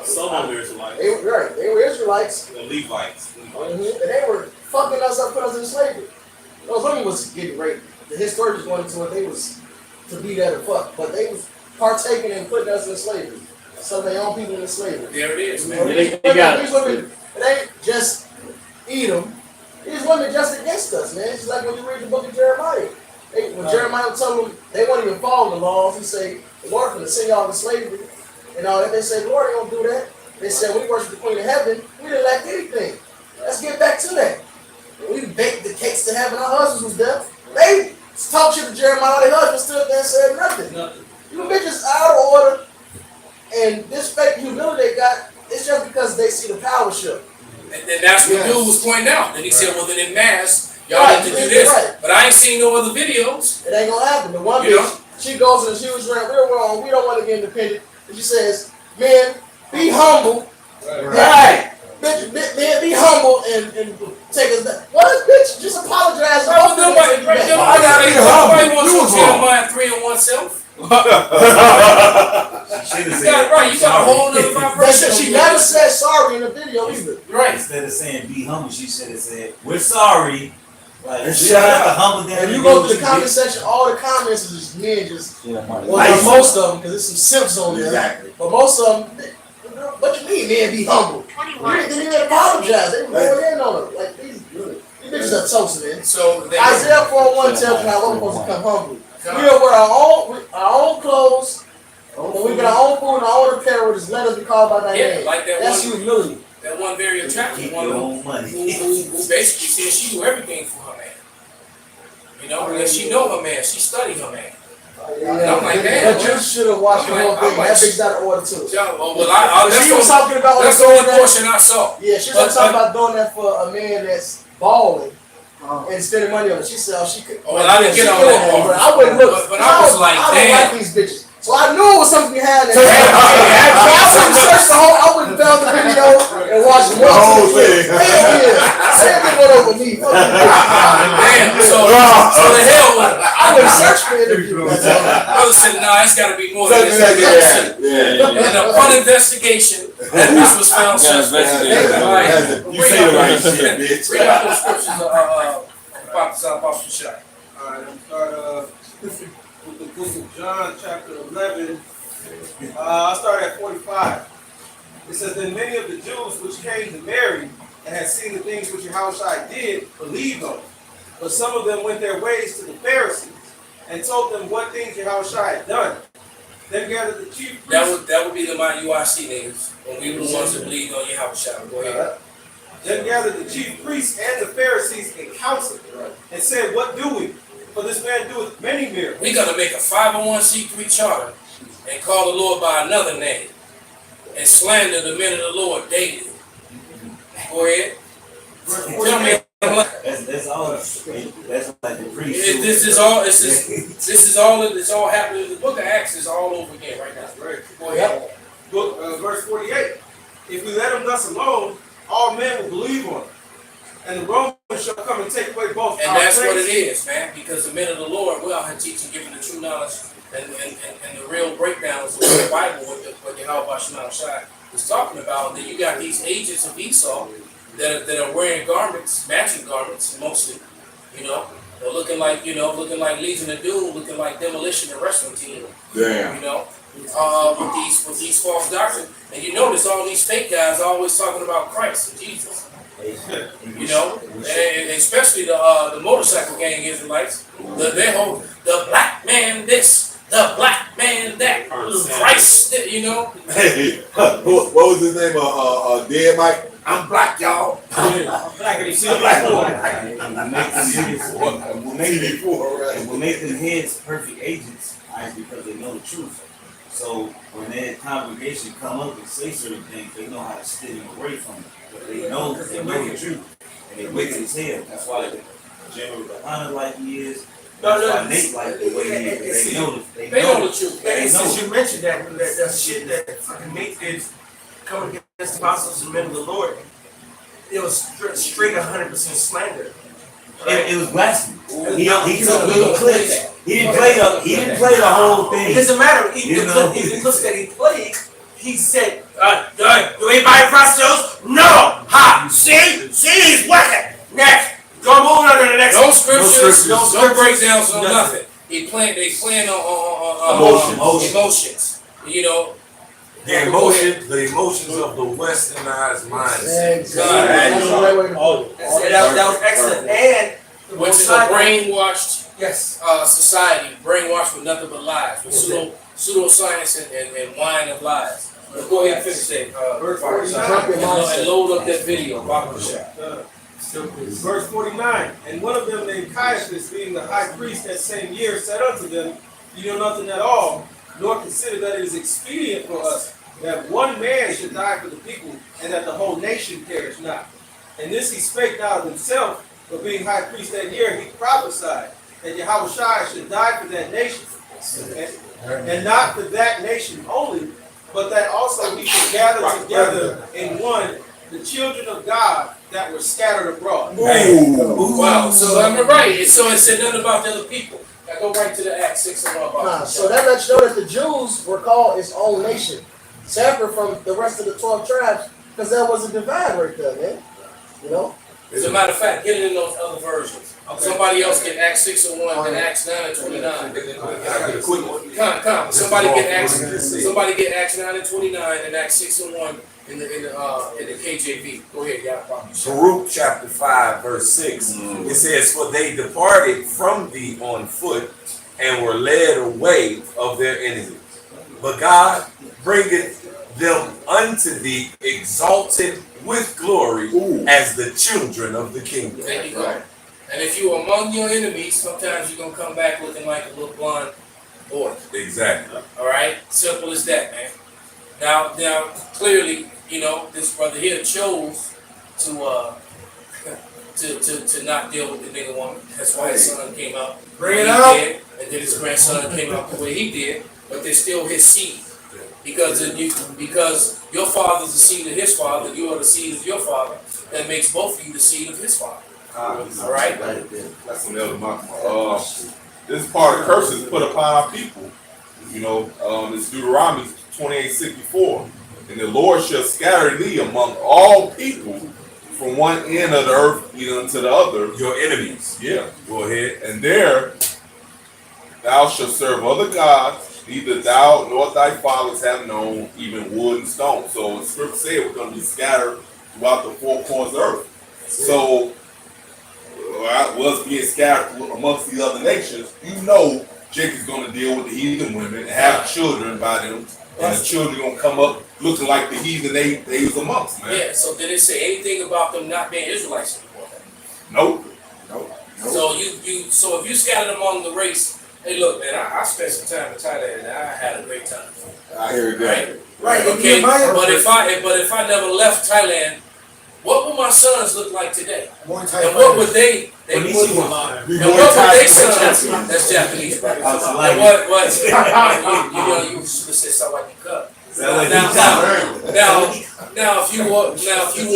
Some of them are like They were Israelites. the Levites. And they were fucking us up, put us in slavery. Those women was getting raped. The historians went into it. They was to be there to fuck, but they was partaking in putting us in slavery. Selling their own people into slavery. There it is, man. These women, it ain't just eat them. These women just against us, man. It's just like when you read the book of Jeremiah. When Jeremiah told them they won't even follow the laws, he say, the Lord going to send y'all to slavery. And all that. They say, Lord ain't going to do that. They said, we worship the Queen of Heaven. We didn't lack anything. Let's get back to that. We baked the cakes to heaven. Our husbands was there. They talked shit to Jeremiah. Their husbands stood there and said nothing. You bitches out of order. And this fake humility they got, it's just because they see the power shift. And that's what dude was pointing out. And he said, well, then in mass, y'all Right, need to do this. right. But I ain't seen no other videos. It ain't gonna happen. The one You bitch, she goes in the huge rant, we're wrong, we don't want to get independent. And she says, man, be humble. Right. Bitch, man, be humble and take us back. What, bitch? Just apologize. Nobody wants to tell my 3 and 1 self. You got it right. You got a whole nother vibration. She never said sorry in the video either. Right. Instead of saying be humble, she should have said, we're sorry. Like, Shut up. Humble down. And you go to the comment section, all the comments is just men just, well, most of them, because there's some simps on there. Exactly. But most of them, what you mean, man, be humble? They didn't even apologize. They were going in on it. Like, these bitches are toast, man. So Isaiah 4:1 tells you how we're supposed to come humble. We'll wear our own clothes, and we get our own food and our own apparel, just let us be called by that name. like that That's one, humility. that one very attractive Keep one your who own money. basically says she do everything for her man. You know, and she know her man, she study her man. Yeah, I'm like, damn. but you should have watched the whole thing. That bitch got an order too. Well, she was talking about that's the only portion I saw. Yeah, she was talking about doing that for a man that's balling and spending money on it. She said, she could. Well, I didn't get on that part. I wouldn't look. But I was like, I damn. don't like these bitches. So I knew it was something behind that. So I wouldn't search the whole. I wouldn't found the video and watch the whole thing. Hell yeah, same thing went over me. Damn. So the hell with it. I wouldn't search for interview. Brother said, nah, it's got to be more than this. And upon investigation, that this was found suspect. You say the right shit, bitch. Read out those scriptures about the shot. Alright, I'm start with the book of John, chapter 11. I'll start at 45. It says, then many of the Jews which came to Mary and had seen the things which Yahushua did believed on him. But some of them went their ways to the Pharisees and told them what things Yahushua had done. Then gathered the chief priests. That would be the my UIC niggas. When we were the ones that believed on Yahushua. Go ahead. Then gathered the chief priests and the Pharisees in council and said, what do we? For this man doeth many miracles. We're going to make a 501c3 charter and call the Lord by another name and slander the men of the Lord daily. Go ahead. Tell me. That's all. That's like the priest. This is all happening. The book of Acts is all over again right now. Go ahead. Verse 48. If we let him thus alone, all men will believe on him. And the Romans shall come and take away both. And that's what it is, man. Because the men of the Lord, we're out here teaching, giving the true knowledge and the real breakdowns of the Bible, what Yahweh Shai is talking about. And then you got these agents of Esau that are wearing garments, matching garments, mostly. You know, they're looking like Legion of Doom, looking like Demolition, the wrestling team. Damn. You know, with these false doctrines. And you notice all these fake guys always talking about Christ and Jesus. You know, and especially the motorcycle gang Israelites. The black man this, the black man that, Christ, you know. Hey, what was his name? Dead Mike. I'm black, y'all. I'm black. We'll make them heads perfect agents, because they know the truth. So when that congregation come up and say certain things, they know how to steer them away from it. But they know the truth. And they wicked as hell. That's why General Kahana like he is. That's why Nate like the way he is. They know the truth. And since you mentioned that shit that fucking Nate did coming against the apostles and men of the Lord, it was straight 100% slander. It was blasphemy. He took little clips. He didn't play the whole thing. It doesn't matter. Even the clips that he played, he said, "Do anybody prostitutes? No. Ha. See, he's wicked. Next, go move on to the next. No scriptures, no breakdowns, no nothing. They playing on emotions. You know. The emotions of the westernized mindset. That was excellent. And which is a brainwashed society, brainwashed with nothing but lies, with pseudoscience and wine of lies. But go ahead and finish that. And load up that video. Verse 49, and one of them named Caiaphas, being the high priest that same year, said unto them, "You know nothing at all, nor consider that it is expedient for us that one man should die for the people, and that the whole nation perish not. And this he spake not of himself, but being high priest that year, he prophesied that Yahushua should die for that nation, and not for that nation only, but that also he should gather together in one the children of God that were scattered abroad." Wow, so I'm right. So it said nothing about the other people. I go right to the Acts 6 and 1. So that lets you know that the Jews were called its own nation, separate from the rest of the 12 tribes, because there was a divide right there, man. You know? As a matter of fact, get it in those other versions. Somebody else get Acts 6 and 1 and Acts 9 and 29. Come. Somebody get Acts 9 and 29 and Acts 6 and 1 in the KJV. Go ahead, y'all. Baruch chapter 5, verse 6. It says, "For they departed from thee on foot and were led away of their enemies. But God bringeth them unto thee exalted with glory as the children of the kingdom." There you go. And if you're among your enemies, sometimes you're going to come back looking like a little blonde boy. Exactly. All right? Simple as that, man. Now, clearly, you know, this brother here chose to not deal with the nigga woman. That's why his son came out. Bring it out. And then his grandson came out the way he did. But they're still his seed. Because your father's the seed of his father, you are the seed of your father. That makes both of you the seed of his father. All right? That's another this part of curses put upon our people. You know, it's Deuteronomy 28:64. "And the Lord shall scatter thee among all people from one end of the earth even unto the other." Your enemies. Yeah. Go ahead. "And there thou shalt serve other gods, neither thou nor thy fathers have known, even wood and stone." So the scripture said we're going to be scattered throughout the four corners of the earth. So was being scattered amongst these other nations, you know Jacob's going to deal with the heathen women and have children by them, and the children going to come up looking like the heathen they was amongst, man. Yeah, so did it say anything about them not being Israelites anymore? Nope. So if you scattered among the race, hey, look, man, I spent some time in Thailand and I had a great time. I hear that. Right. Okay, but if I never left Thailand, what would my sons look like today? And what would they and what would they sons? That's Japanese, right? And what you should have said something like cup. Now if you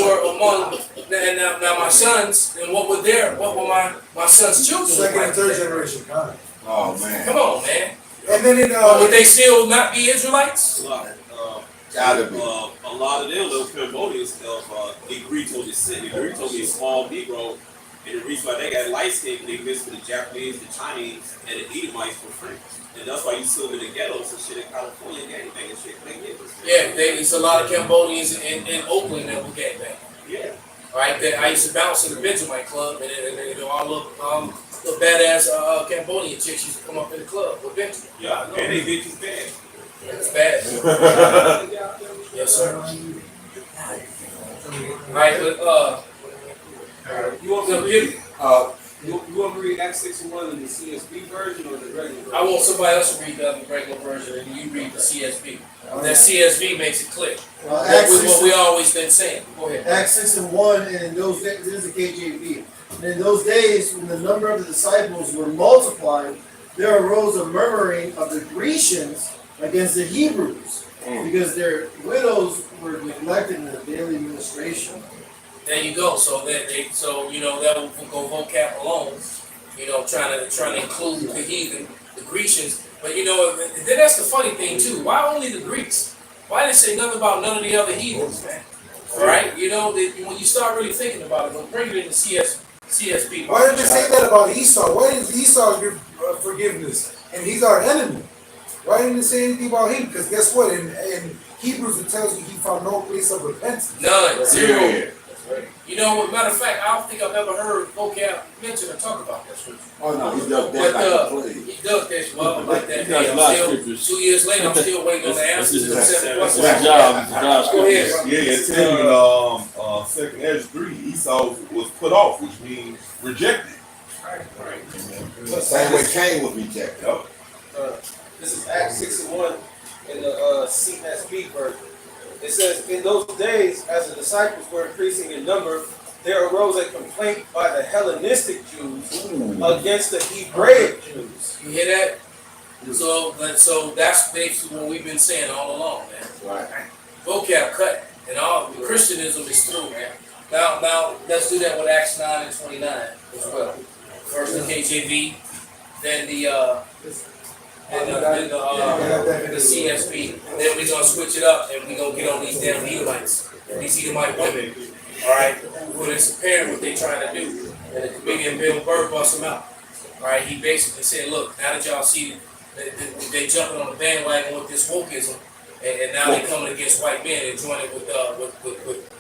were among now my sons, and what were my sons' children? Second and third generation. Oh man. Come on, man. And then would they still not be Israelites? Gotta be. A lot of them, those Cambodians, they greet on the city. They greet on the small Negro, and the reason why they got light skin, they mix with the Japanese, the Chinese, and the Edomites for free. And that's why you see them in the ghettos and shit in California gangbang and shit. There's a lot of Cambodians in Oakland that will gangbang. Yeah. Right? I used to bounce in the Benjamin club, and all the badass Cambodian chicks used to come up in the club with Benjamin. Yeah, and they bitches bad. It's bad. Yes, sir. Right, but you want to give? You want me to read Acts 6:1 in the CSB version or the regular version? I want somebody else to read the regular version and you read the CSB. That CSB makes it clear. What we always been saying. Go ahead. Acts 6:1, and in those days, this is the KJV. And in those days, when the number of the disciples were multiplied, there arose a murmuring of the Grecians against the Hebrews, because their widows were neglected in the daily administration. There you go. So that will go vocab alone. Trying to include the heathen, the Grecians. But then that's the funny thing too. Why only the Greeks? Why didn't it say nothing about none of the other heathens, man? All right, when you start really thinking about it, we'll bring it in the CSB. Why did they say that about Esau? Why did Esau give forgiveness? And he's our enemy. Why didn't it say anything about him? Because guess what? In Hebrews it tells you he found no place of repentance. None. Zero. Yeah. Matter of fact, I don't think I've ever heard vocab mention or talk about that scripture. Oh no, he does that like a plague. He does that well like that. He does a lot of Still, scriptures. 2 years later, I'm still waiting on the answers to the 7 questions. Good job. Go ahead. Yeah, it tells you in 2nd Ezra 3, Esau was put off, which means rejected. The same way Cain was rejected. Yep. This is Acts 6:1 in the CSB version. It says, in those days, as the disciples were increasing in number, there arose a complaint by the Hellenistic Jews against the Hebraic Jews. You hear that? So that's basically what we've been saying all along, man. Right. Vocab cut, and all Christianism is through, man. Now let's do that with Acts 9 and 29 as well. First the KJV, then the CSB. Then we're gonna switch it up and we're gonna get on these damn Edomites, these Edomite women. All right, well, it's apparent what they're trying to do, and the comedian Bill Burr busts them out. All right, he basically said, look, now that y'all see they jumping on the bandwagon with this wokeism, and now they're coming against white men and joining with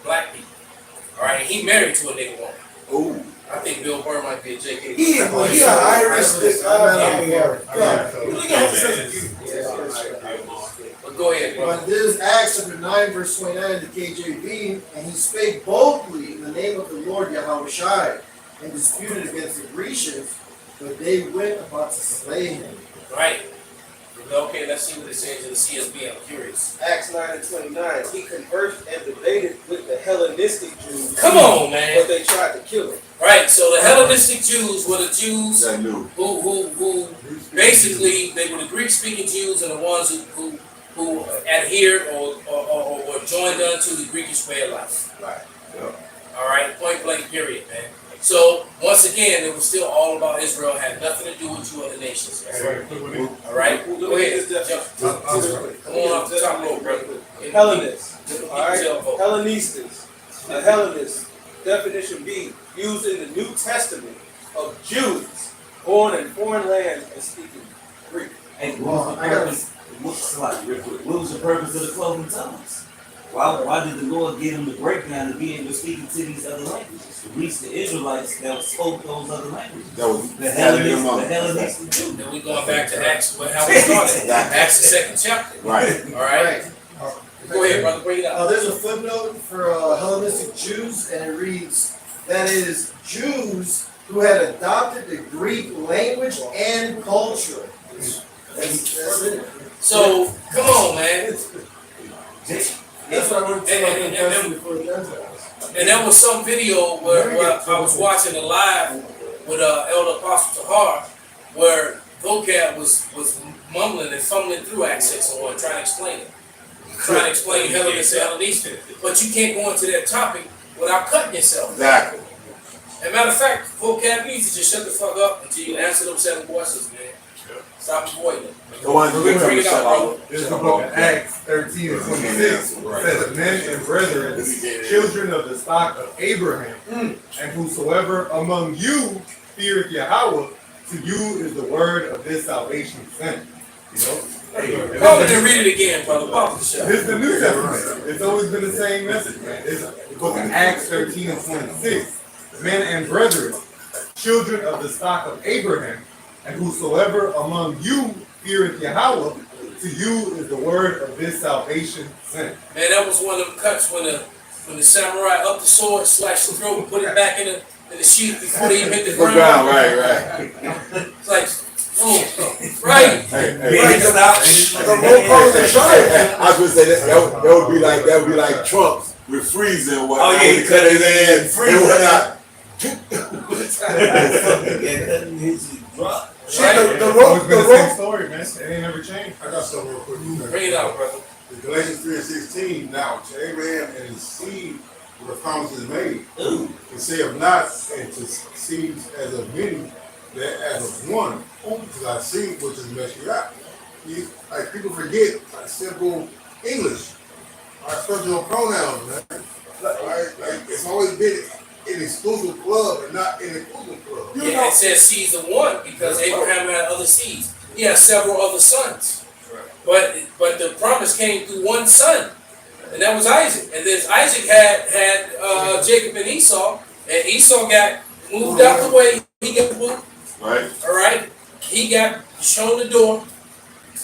black people. All right, and he married to a nigga woman. Ooh. I think Bill Burr might be a JK. He an Irish. But go ahead, bro. But this is Acts chapter 9, verse 29 in the KJV, and he spake boldly in the name of the Lord Yahushua, and disputed against the Grecians, but they went about to slay him. Right. Okay, let's see what it says in the CSB. I'm curious. Acts 9 and 29. He conversed and debated with the Hellenistic Jews. Come on, man. But they tried to kill him. Right. So the Hellenistic Jews were the Jews who basically they were the Greek-speaking Jews and the ones who adhered or were joined unto the Greekish way of life. Right. Yep. All right. Point blank. Period, man. So once again, it was still all about Israel. Had nothing to do with you other nations. All right. Go ahead. Come on up to the top row, brother. Hellenists. All right. Hellenistas. A Hellenist. Definition B. Used in the New Testament of Jews born in foreign lands and speaking Greek. Hey, what was the purpose of the cloven tongues? Why did the Lord give them the breakdown to be able to speak into these other languages? To reach the Israelites that spoke those other languages. That was The Hellenistic Jews. Then we going back to Acts, how we started. Acts the 2nd chapter. right. All right. Go ahead, brother. Bring it up. There's a footnote for Hellenistic Jews, and it reads, that is, Jews who had adopted the Greek language and culture. That's it. So, come on, man. That's what I wanted to say before the Gentiles. And there was some video where I was watching a live with Elder Apostle Tahar, where vocab was mumbling and fumbling through Acts 6:1, trying to explain it. Trying to explain Hellenist and Hellenistic. But you can't go into that topic without cutting yourself. Exactly. As a matter of fact, vocab needs to just shut the fuck up until you answer them 7 questions, man. Stop avoiding them. The ones who can Bring it out, bro. This is the book of Acts 13 and 26. It says, men and brethren, children of the stock of Abraham, and whosoever among you feareth Yahweh, to you is the word of this salvation sent. You know? Probably didn't read it again, brother. Pop the show. This is the New Testament. It's always been the same message, man. It's the book of Acts 13 and 26. Men and brethren, children of the stock of Abraham, and whosoever among you feareth Yahweh, to you is the word of this salvation sent. Man, that was one of them cuts when the samurai upped the sword, slashed the throat, and put it back in in the sheep before they even hit the Put ground. down, right. It's like, oh, right. Hey, Right, stop. the roll call of the tribe. I was gonna say that would be like Trump with freezing or whatnot. Oh, yeah, he cut his hand freeze. and whatnot. Shit, the roll. Story, man. It ain't never changed. I got something real quick. Bring it out, brother. In Galatians 3:16, now to Abraham and his seed were the promises made. To say of not, and to seeds as of many, that as of one, because I see which is Messiah. Like people forget like simple English, our personal pronouns, man. Like it's always been an exclusive club and not an inclusive club. Yeah, it says seeds of one because Abraham had other seeds. He had several other sons. But the promise came through one son, and that was Isaac. And then Isaac had Jacob and Esau, and Esau got moved out the way. He got moved. Right. All right. He got shown the door,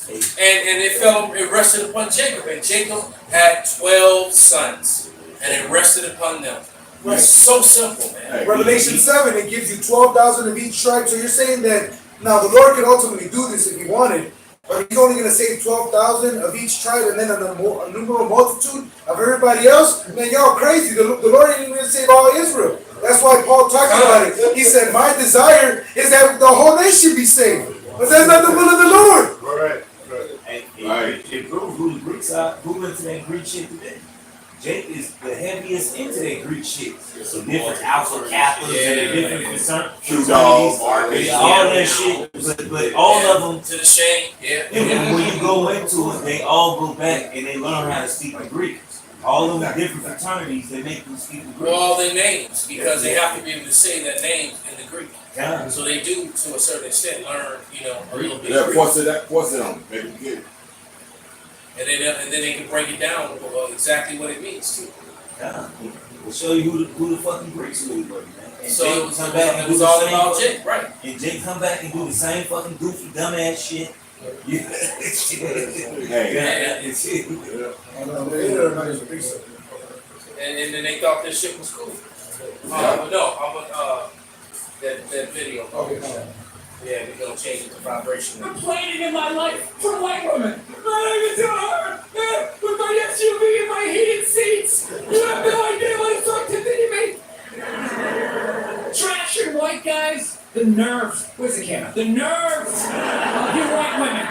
and it rested upon Jacob. And Jacob had 12 sons, and it rested upon them. Right. It's so simple, man. Revelation 7, it gives you 12,000 of each tribe. So you're saying that now the Lord could ultimately do this if he wanted, but he's only going to save 12,000 of each tribe and then a numeral multitude of everybody else? Man, y'all crazy. The Lord ain't even going to save all Israel. That's why Paul talks about it. He said, my desire is that the whole nation be saved. But that's not the will of the Lord. Right. It proves who the Greeks are, who into that Greek shit today. Jake is the heaviest into that Greek shit. So different alpha kappas and the different fraternities, all that shit. But all of them to the shame. Yeah. And when you go into it, they all go back and they learn how to speak the Greek. All of them different fraternities, they make them speak the Greek. Well, all their names, because they have to be able to say their names in the Greek. Yeah. So they do, to a certain extent, learn, a little bit Yeah, of Greek. force it on them. Make them get it. And then they can break it down exactly what it means too. Yeah. We'll show you who the fucking Greeks really were, man. And So Jake it come back and was do the all same about fucking- Jake, right? And Jake come back and do the same fucking goofy dumbass shit. Yeah. It's it. And then they thought this shit was cool. But no, I'm that video. Yeah, we're gonna change it to vibration. Complaining in my life for white women. It's so hard. With my SUV and my heated seats. You have no idea what it's like to be me. Trash and white guys. The nerves. Where's the camera? The nerves of you white women.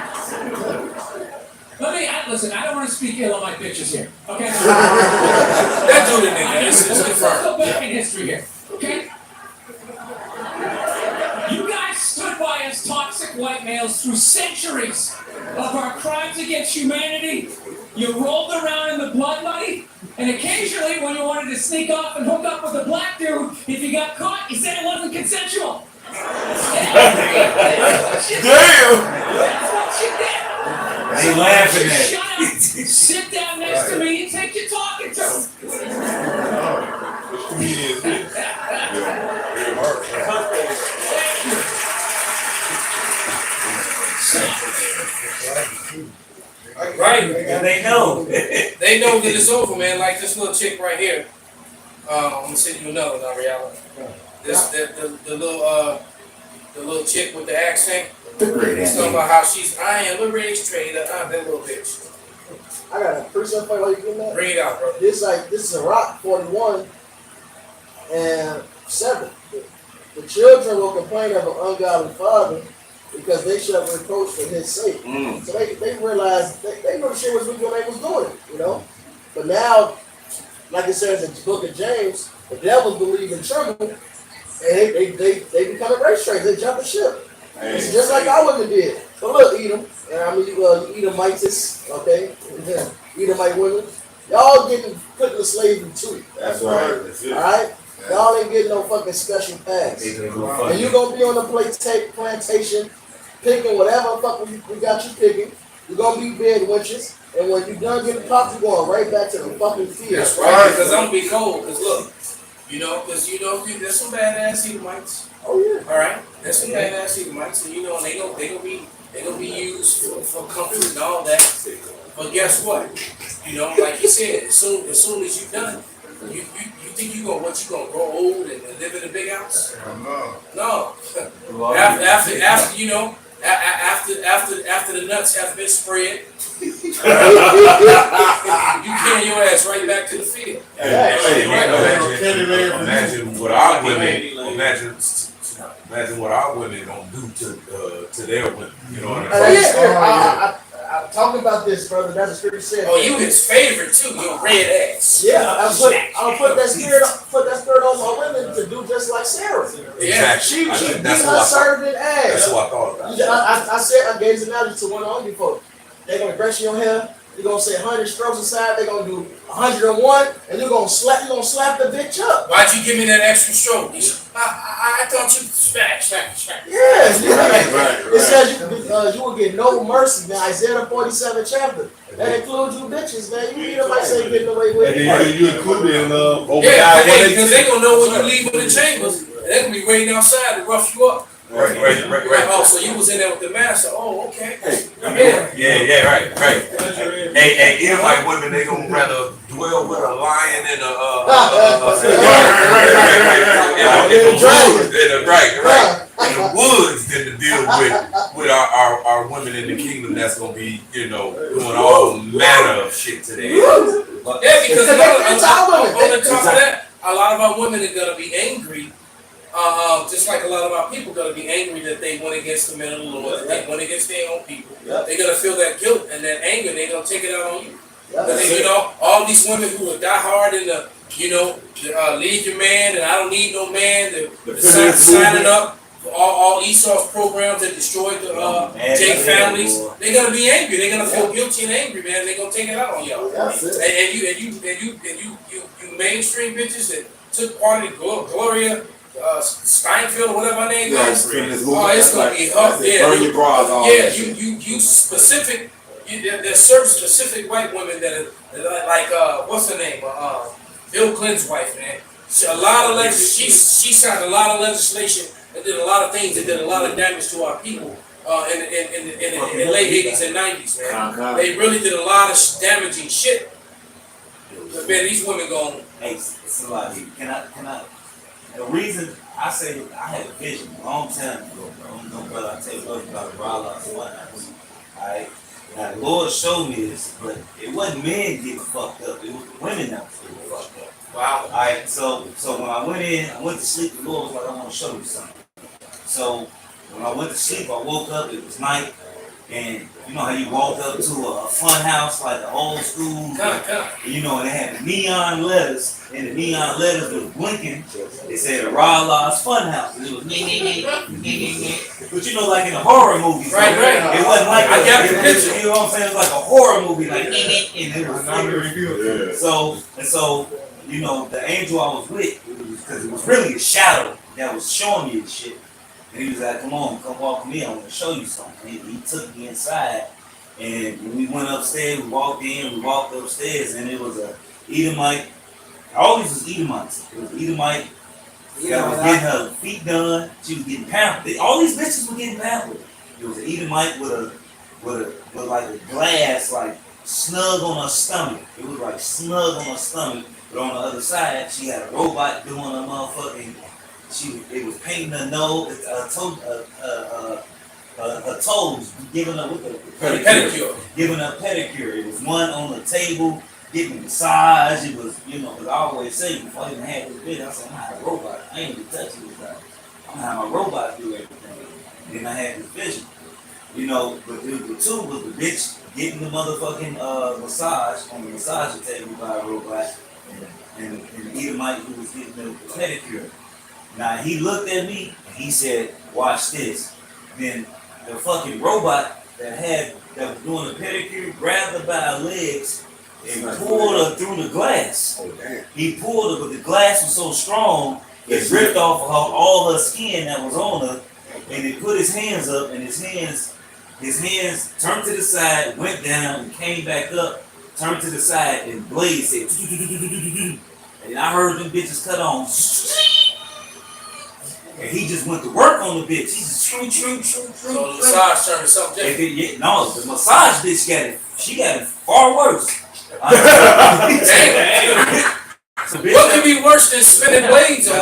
Listen, I don't want to speak ill on my bitches here. Okay? That dude in there. This is Let's confirmed. go back in history here. Okay? You guys stood by as toxic white males through centuries of our crimes against humanity. You rolled around in the blood money, and occasionally when you wanted to sneak off and hook up with a black dude, if you got caught, you said it wasn't consensual. Damn! That's what you did. They laughing at it. Shut up. Sit down next to me and take your talking to. Which comedian is this? Very hard. Right? And they know. They know that it's over, man. Like this little chick right here. I'm gonna send you another, not reality. The little chick with the accent. She's talking about how I am a race trader. I'm that little bitch. I got a preset for you while you getting that. Bring it out, bro. This is Iraq 41 and 7. The children will complain of an ungodly father because they shall reproach for his sake. So they realized they know shit was when they was doing it, But now, like it says in the book of James, the devils believe in trouble, and they become a race trader. They jump the ship. It's just like I would have did. So look, Edom, you Edomites, okay? Edomite women, y'all getting put in slavery too. That's right. That's it. All right? Y'all ain't getting no fucking special pass. And you gonna be on the plantation picking whatever fuck we got you picking. You're gonna be bed witches. And when you done getting popped, you're going right back to the fucking field. That's right, because I'm gonna be cold. Because look, there's some badass Edomites. Oh yeah. All right, there's some badass Edomites, and and they gonna be used for comfort and all that. But guess what? Like you said, as soon as you're done, You think you gonna grow old and live in a big house? No. After you know, after the nuts have been spread, you carry your ass right back to the field. Imagine what our women. Imagine what our women gonna do to their women. You know what I'm saying? I'm talking about this, brother. That's the scripture said. Oh, you his favorite too. Your red ass. Yeah, I'll put that spirit on my women to do just like Sarah. Yeah, she beat her servant ass. That's what I thought about. I gave this analogy to one of you folks. They're gonna brush your hair. You're gonna say 100 strokes aside. They're gonna do 101, and you're gonna slap the bitch up. Why'd you give me that extra stroke? I thought you smack. Yeah, it says you will get no mercy. Now Isaiah 47 chapter. That includes you bitches, man. You either might say getting away with it. And you included in yeah, because they gonna know when you leave in the chambers, and they gonna be waiting outside to rough you up. Right. Oh, so you was in there with the master. Oh, okay. Yeah, right. Hey, Edomite women, they gonna rather dwell with a lion and in the woods than to deal with our women in the kingdom that's gonna be, doing all manner of shit today. Yeah, because on the top of that, a lot of our women are gonna be angry. Just like a lot of our people gonna be angry that they went against the men of the Lord, that they went against their own people. They're gonna feel that guilt and that anger. They're gonna take it out on you. All these women who will die hard in the, leave your man and I don't need no man. They're signing up for all Esau's programs that destroyed the J families. They're gonna be angry. They're gonna feel guilty and angry, man. They're gonna take it out on y'all. And you mainstream bitches that took part in Gloria. Steinfeld or whatever her name is. It's gonna be hard. Yeah, burn your bras on. Yeah, you specific. There's certain specific white women that are like what's her name? Bill Clinton's wife, man. She signed a lot of legislation and did a lot of things that did a lot of damage to our people in the late 80s and 90s, man. They really did a lot of damaging shit. But man, these women going. Hey, somebody, can I? The reason I say I had a vision a long time ago, bro. No brother, I tell you about the Raleigh and whatnot. Alright? Now the Lord showed me this, but it wasn't men getting fucked up, it was the women that was getting fucked up. Wow. Alright, so when I went to sleep, the Lord was like, I want to show you something. So when I went to sleep, I woke up, it was night, and you know how you walk up to a fun house like the old school, and they had the neon letters, and the neon letters was blinking. They said Raleigh Fun House, and it was but like in the horror movies, right. It wasn't like I got the picture. You know what I'm saying? It was like a horror movie, like and it was so the angel I was with, because it was really a shadow that was showing me this shit. And he was like, come walk with me, I want to show you something. And he took me inside, and when we went upstairs, we walked upstairs, and it was a Edomite. All these was Edomites. It was Edomite that was getting her feet done. She was getting pampered. All these bitches were getting pampered. It was an Edomite with like a glass, like snug on her stomach. It was like snug on her stomach, but on the other side, she had a robot doing her motherfucking. It was painting her nose, her toes, giving her pedicure. Giving her pedicure. It was one on the table, getting a massage. It was, because I always say before I even had this bit, I said, I'm gonna have a robot. I ain't even touching this guy. I'm gonna have my robot do everything. And then I had this vision. But the two was the bitch getting the motherfucking massage on the massage table by a robot, and the Edomite who was getting the pedicure. Now he looked at me and he said, watch this. Then the fucking robot that was doing the pedicure grabbed her by her legs and pulled her through the glass. Oh, damn. He pulled her, but the glass was so strong, it ripped off of her, all her skin that was on her, and he put his hands up, and his hands turned to the side, went down, and came back up, turned to the side, and Blaze said, and I heard them bitches cut on. And he just went to work on the bitch. He just So the massage turned to something different. No, the massage bitch got it. She got it far worse. What could be worse than spinning blades on you?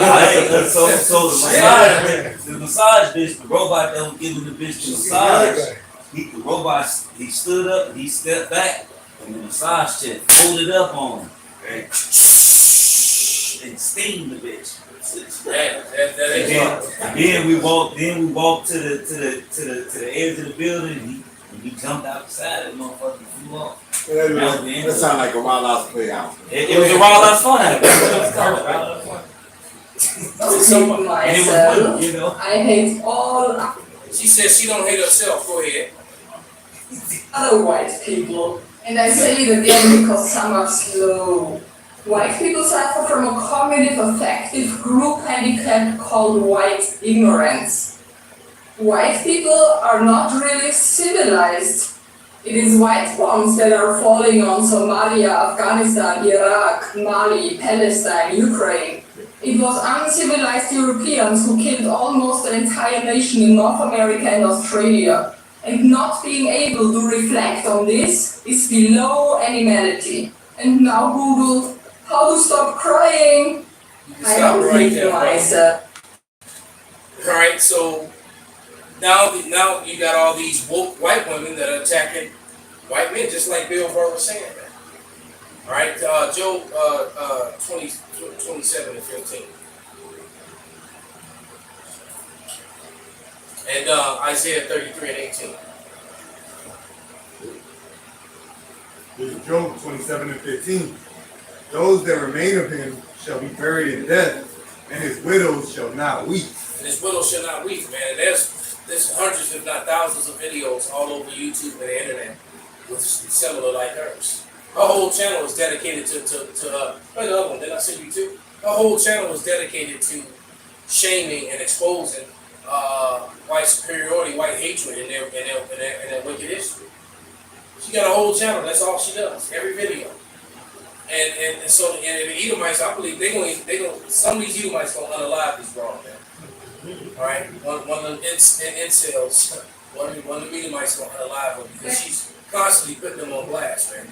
So the massage bitch, the robot that was giving the bitch the massage, the robot, he stood up, he stepped back, and the massage chair folded up on him. And steamed the bitch. Then we walked to the edge of the building, and he jumped outside and motherfucker flew off. That sounds like a wild house playhouse. It was a wild house fun. And it was fun, you know. I hate all. She says she don't hate herself. Go ahead. Other white people, and I say it again because some are slow. White people suffer from a cognitive affective group handicap called white ignorance. White people are not really civilized. It is white bombs that are falling on Somalia, Afghanistan, Iraq, Mali, Palestine, Ukraine. It was uncivilized Europeans who killed almost an entire nation in North America and Australia. And not being able to reflect on this is below animality. And now Google how to stop crying. I don't right think there, myself. Alright, so now you got all these woke white women that are attacking white men, just like Bill Burr was saying that. Alright, Job 27 and 15. And Isaiah 33 and 18. This is Job 27 and 15. Those that remain of him shall be buried in death, and his widows shall not weep. And his widows shall not weep, man. There's hundreds, if not thousands, of videos all over YouTube and the internet with similar like hers. Her whole channel is dedicated to the other one. Did I send you too? Her whole channel was dedicated to shaming and exposing white superiority, white hatred in their wicked history. She got a whole channel. That's all she does. Every video. And so the Edomites, I believe they gonna some of these Edomites gonna unalive this broad, man. All right, one of the incels, one of the Edomites gonna unalive her because she's constantly putting them on blast, man.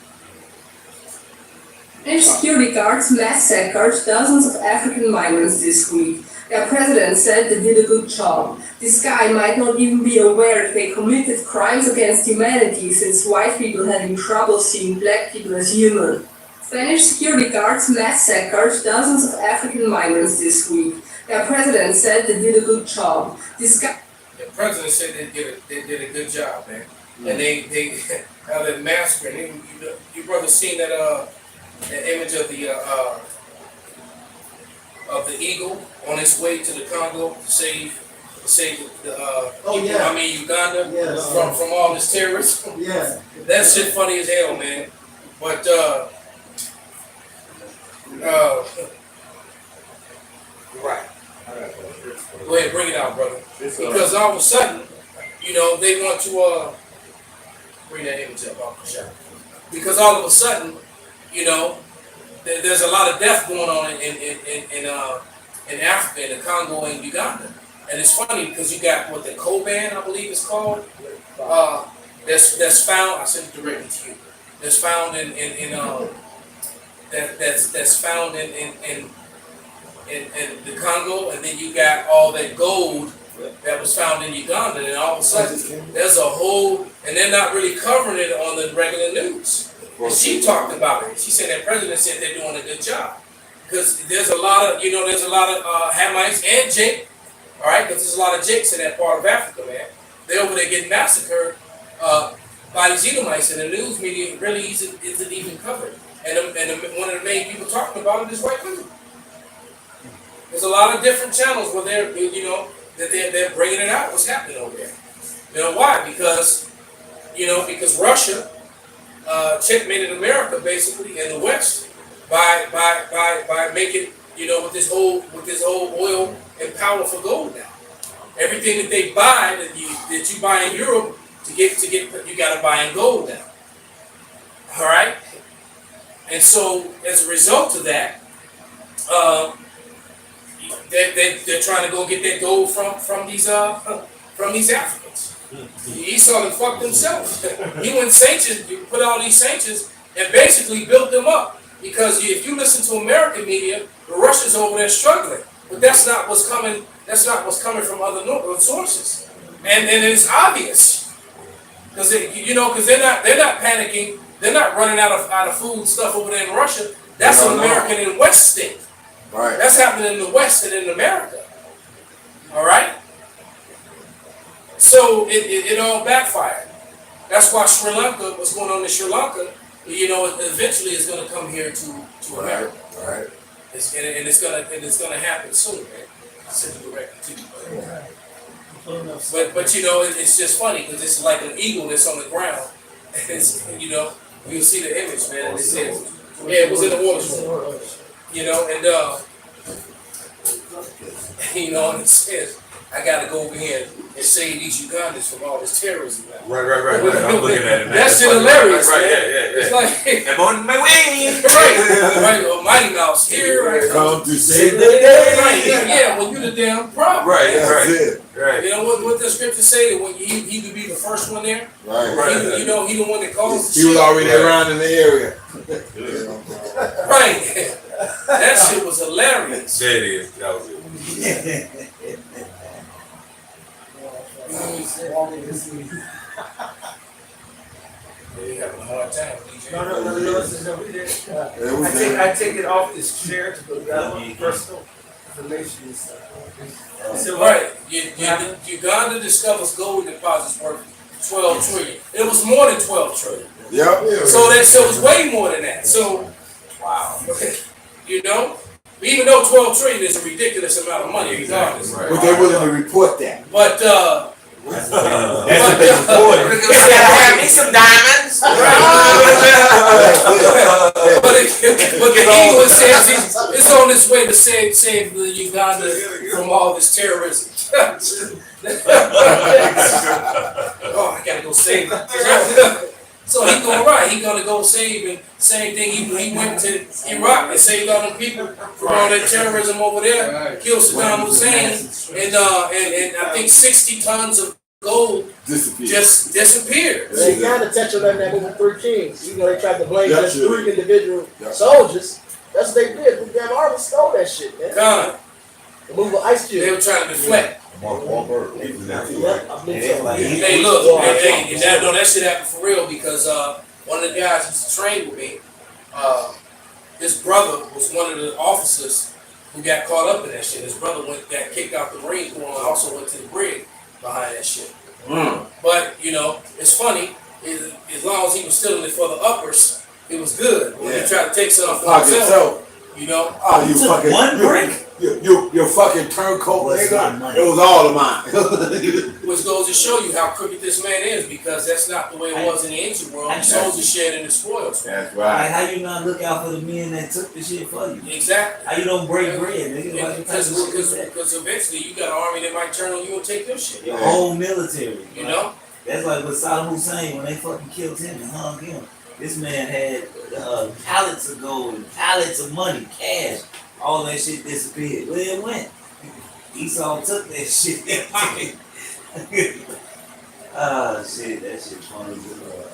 French security guards massacred dozens of African migrants this week. Their president said they did a good job. This guy might not even be aware that they committed crimes against humanity, since white people having trouble seeing black people as human. Spanish security guards massacred dozens of African migrants this week. Their president said they did a good job. This guy. The president said they did a good job, man. And they how they massacred. You brother seen that image of the eagle on its way to the Congo to save the Uganda from all this terrorism. Yeah. That shit funny as hell, man. But right. Go ahead, bring it out, brother. Because all of a sudden, they want to bring that image up, Uncle Shaq. Because all of a sudden, there's a lot of death going on in Africa, in the Congo and Uganda. And it's funny because you got what the Koban, I believe it's called, that's found. I sent it directly to you. That's found that's found in the Congo, and then you got all that gold that was found in Uganda, and all of a sudden there's a whole, and they're not really covering it on the regular news. And she talked about it. She said that president said they're doing a good job because there's a lot of Hamites and Jake, all right, because there's a lot of Jakes in that part of Africa, man. They're over there getting massacred by these Edomites, and the news media really isn't even covered. And one of the main people talking about it is white women. There's a lot of different channels where they're bringing it out. What's happening over there? Why? Because Russia checkmated America basically in the West by making with this whole oil and power for gold now. Everything that they buy that you buy in Europe to get you got to buy in gold now. All right. And so, as a result of that, they're trying to go get that gold from these Africans. Esau done fucked himself. He went sanctions, you put all these sanctions, and basically built them up Because if you listen to American media, the Russians over there struggling, but that's not what's coming. That's not what's coming from other sources, and it's obvious because because they're not panicking. They're not running out of food and stuff over there in Russia. That's an American and West thing. Right. That's happening in the West and in America. All right. So it all backfired. That's why Sri Lanka, what's going on in Sri Lanka, eventually is going to come here to America. Right. It's gonna happen soon, man. I send it directly to you. But it's just funny because it's like an eagle that's on the ground. And it's you'll see the image, man. And it says, it was in the water. And it says, I gotta go over here and save these Ugandans from all this terrorism. Right. I'm looking at it, man. That shit hilarious, right, man. Yeah. It's like, I'm on my way. right. Mighty Mouse here, right? Come to save the Right. day. Yeah, when you the damn problem. Right. You know what the scripture say? That when he could be the first one there. Right. He the one that caused the He was shit. already around in the area. Right. That shit was hilarious. There it is. That was it. They having a hard time. No, we did. I take it off this chair to put that on personal information and stuff. Right. Uganda discovers gold deposits worth 12 trillion. It was more than 12 trillion. Yep. So it was way more than that. So, wow. Even though 12 trillion is a ridiculous amount of money, regardless. But they're willing to report that. But that's what they reported. Have me some diamonds. But the eagle says it's on its way to save the Uganda from all this terrorism. Oh, I gotta go save it. So he gonna go save, and same thing. He went to Iraq and saved all them people from all that terrorism over there. Killed Saddam Hussein, and I think 60 tons of gold just disappeared. They kind of touched on that in that movie Three Kings. They tried to blame just 3 individual soldiers. That's what they did. The damn army stole that shit, man. God. The movie with Ice Cube. They were trying to deflect. Hey, Hey, look, that shit happened for real because one of the guys who used to train with me, his brother was one of the officers who got caught up in that shit. His brother got kicked out the Marine Corps and also went to the brig behind that shit. But it's funny. As long as he was stealing it for the uppers, it was good. When he tried to take something for himself, you fucking one brick. You fucking turncoat. It was all of mine. Which goes to show you how crooked this man is, because that's not the way it was in the ancient world. The soldiers shared in the spoils. That's Like, how you not look out for the men that took the shit for you? Exactly. How you don't break bread, nigga? Because eventually you got an army that might turn on you and take their shit. The whole military. You That's like what Saddam Hussein, when they fucking killed him and hung him. This man had pallets of gold and pallets of money, cash. All that shit disappeared. Where it went? Esau took that shit. Oh shit, that shit funny as hell.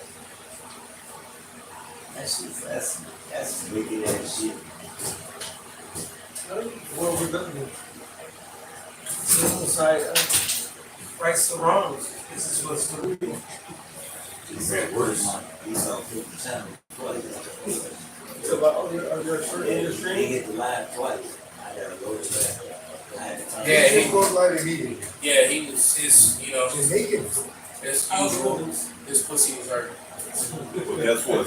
That's wicked ass shit. Well, we're done with rights to wrongs. This is what's the real. Esau took the channel twice. So, are you They hit the line twice. I gotta go to that. Yeah, he goes live immediately. Yeah, he was his naked. His usual, his pussy was hurt. Well, guess what?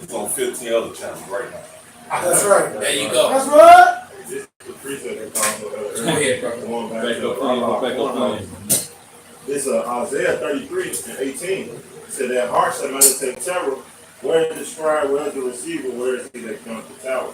It's on 15 other channels right now. That's right. There you go. That's right. The preset that comes Go ahead, bro. back up. This Isaiah 33 and 18 said that heart shall meditate terror. Where is the scribe? Where is the receiver? Where is he that comes to tower?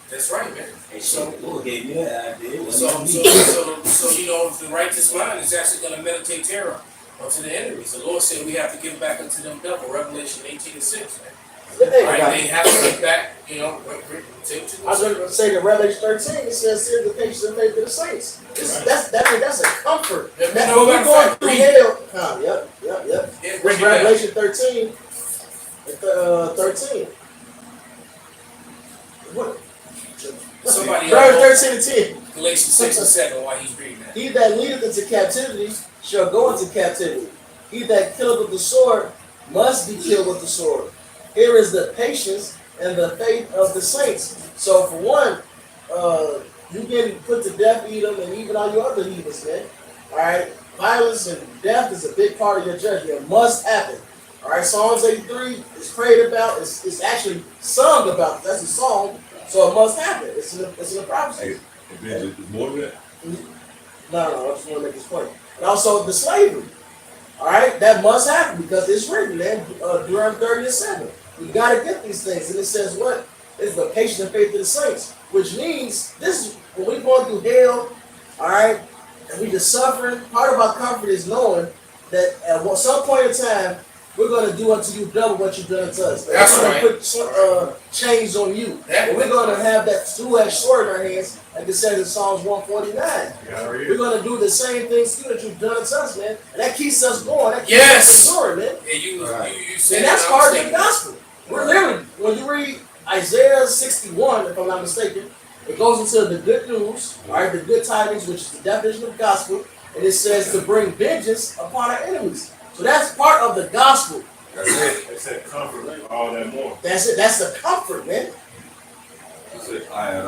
That's right, man. Hey, so Lord gave me that idea. So the righteous mind is actually going to meditate terror unto the enemies. The Lord said we have to give back unto them double. Revelation 18:6, man. Right, they have to give back, I was going to say that Revelation 13, it says here the patience and faith of the saints. That's a comfort. That when we're going through hell. Yep. Revelation 13. 13. somebody Verse 13 and 10. Galatians 6 and 7 while he's reading that. He that leadeth into captivity shall go into captivity. He that killeth with the sword must be killed with the sword. Here is the patience and the faith of the saints. So for one, you getting put to death, Edom, and even all your other heathens, man. All right, violence and death is a big part of your judgment. It must happen. All right, Psalms 83 is prayed about. It's actually sung about. That's a song, so it must happen. It's in the prophecy. And then more than that. No, I just want to make this point. And also the slavery. All right, that must happen because it's written, man. Deuteronomy 30 and 7. We got to get these things, and it says what? It's the patience and faith of the saints, which means this is when we're going through hell. All right, and we just suffering. Part of our comfort is knowing that at some point in time, we're going to do unto you double what you've done to us. That's right. Put chains on you. And we're going to have that two-edged sword in our hands, like it says in Psalms 149. We're going to do the same things too that you've done to us, man. And that keeps us going. That keeps us enduring, man. Yeah, you said and that's part of the gospel. We're literally, when you read Isaiah 61, if I'm not mistaken, it goes into the good news, all right, the good tidings, which is the definition of gospel, and it says to bring vengeance upon our enemies. So that's part of the gospel. That's it. They said comfort, all that more. That's it. That's the comfort, man. That's it. I had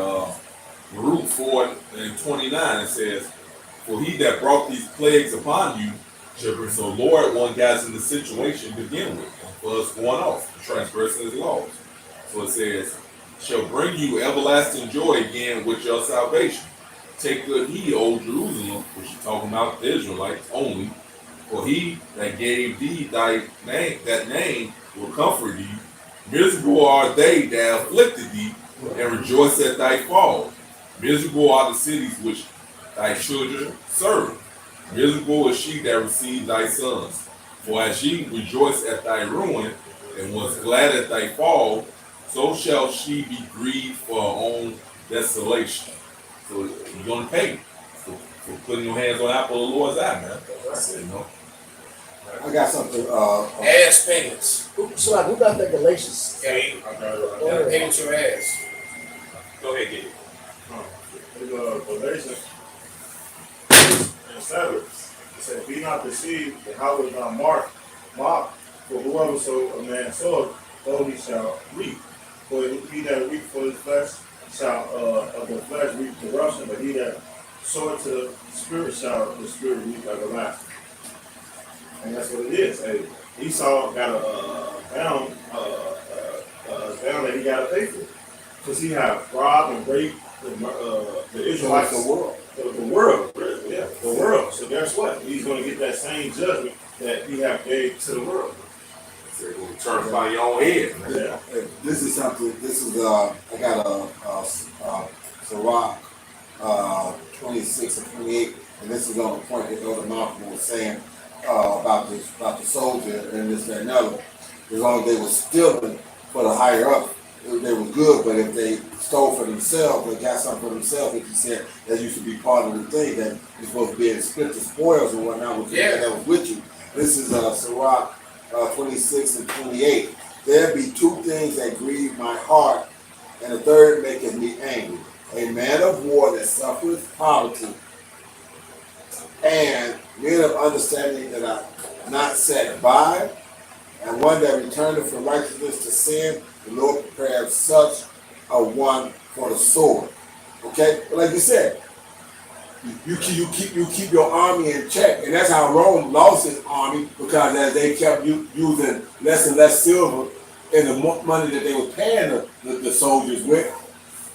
Baruch 4 and 29. It says, "For he that brought these plagues upon you shall bring." So Lord, one guy's in the situation to begin with, for us going off, transgressing his laws. So it says, "Shall bring you everlasting joy again with your salvation. Take good heed, O Jerusalem," which is talking about the Israelites only. "For he that gave thee thy name, that name will comfort thee. Miserable are they that afflicted thee, and rejoice at thy fall. Miserable are the cities which thy children serve. Miserable is she that received thy sons. For as she rejoiced at thy ruin, and was glad at thy fall, so shall she be grieved for her own desolation." So you're gonna pay for putting your hands on apple of the Lord's eye, man. You know. I got something. Ass payments. So who got that Galatians? Okay. Payment your ass. Go ahead, get it. Galatians and 7. It said, "Be not deceived, that how was not mocked, for whoever so a man soweth, though he shall reap. For he that reap for his flesh shall of the flesh reap corruption, but he that soweth to the spirit shall the spirit reap everlasting." And that's what it is. Hey, Esau got a bound that he got to pay for, because he had robbed and raped the Israelites, the world, yeah, the world. So guess what? He's going to get that same judgment that he have gave to the world. They're going to turn by your own head. Yeah. This is something. This is I got Sirach 26 and 28, and this is on the point that Elder Malcolm was saying about the soldier and this and another. As long as they were stealing for the higher up, they were good. But if they stole for themselves, they got something for themselves. Like you said, that used to be part of the thing that you're supposed to be able to split the spoils and whatnot with that was with you. This is Sirach 26 and 28. "There be two things that grieve my heart, and the third maketh me angry. A man of war that suffereth poverty, and men of understanding that are not set by, and one that returneth from righteousness to sin. The Lord prepares such a one for the sword." Okay, but like you said, you keep your army in check, and that's how Rome lost his army, because as they kept using less and less silver in the money that they were paying the soldiers with,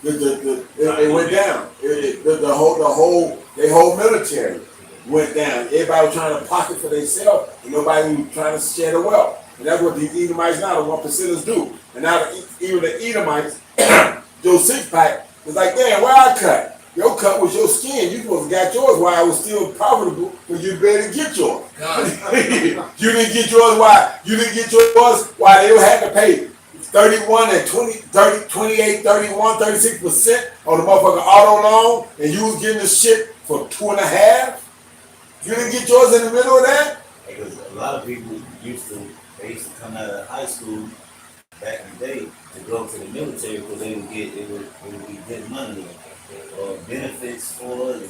it went down. The whole military went down. Everybody was trying to pocket for themselves, and nobody was trying to share the wealth. And that's what these Edomites now, the 1%ers do. And now even the Edomites, Joe Six-Pack was like, "Damn, where I cut? Your cut was your skin. You supposed to got yours while I was still profitable, but you better get yours." You didn't get yours why they had to pay 31 and 20, 30, 28, 31, 36% on the motherfucking auto loan, and you was getting the shit for 2.5. You didn't get yours in the middle of that? Because a lot of people used to come out of high school back in the day to go to the military, because it would be good money. benefits for it.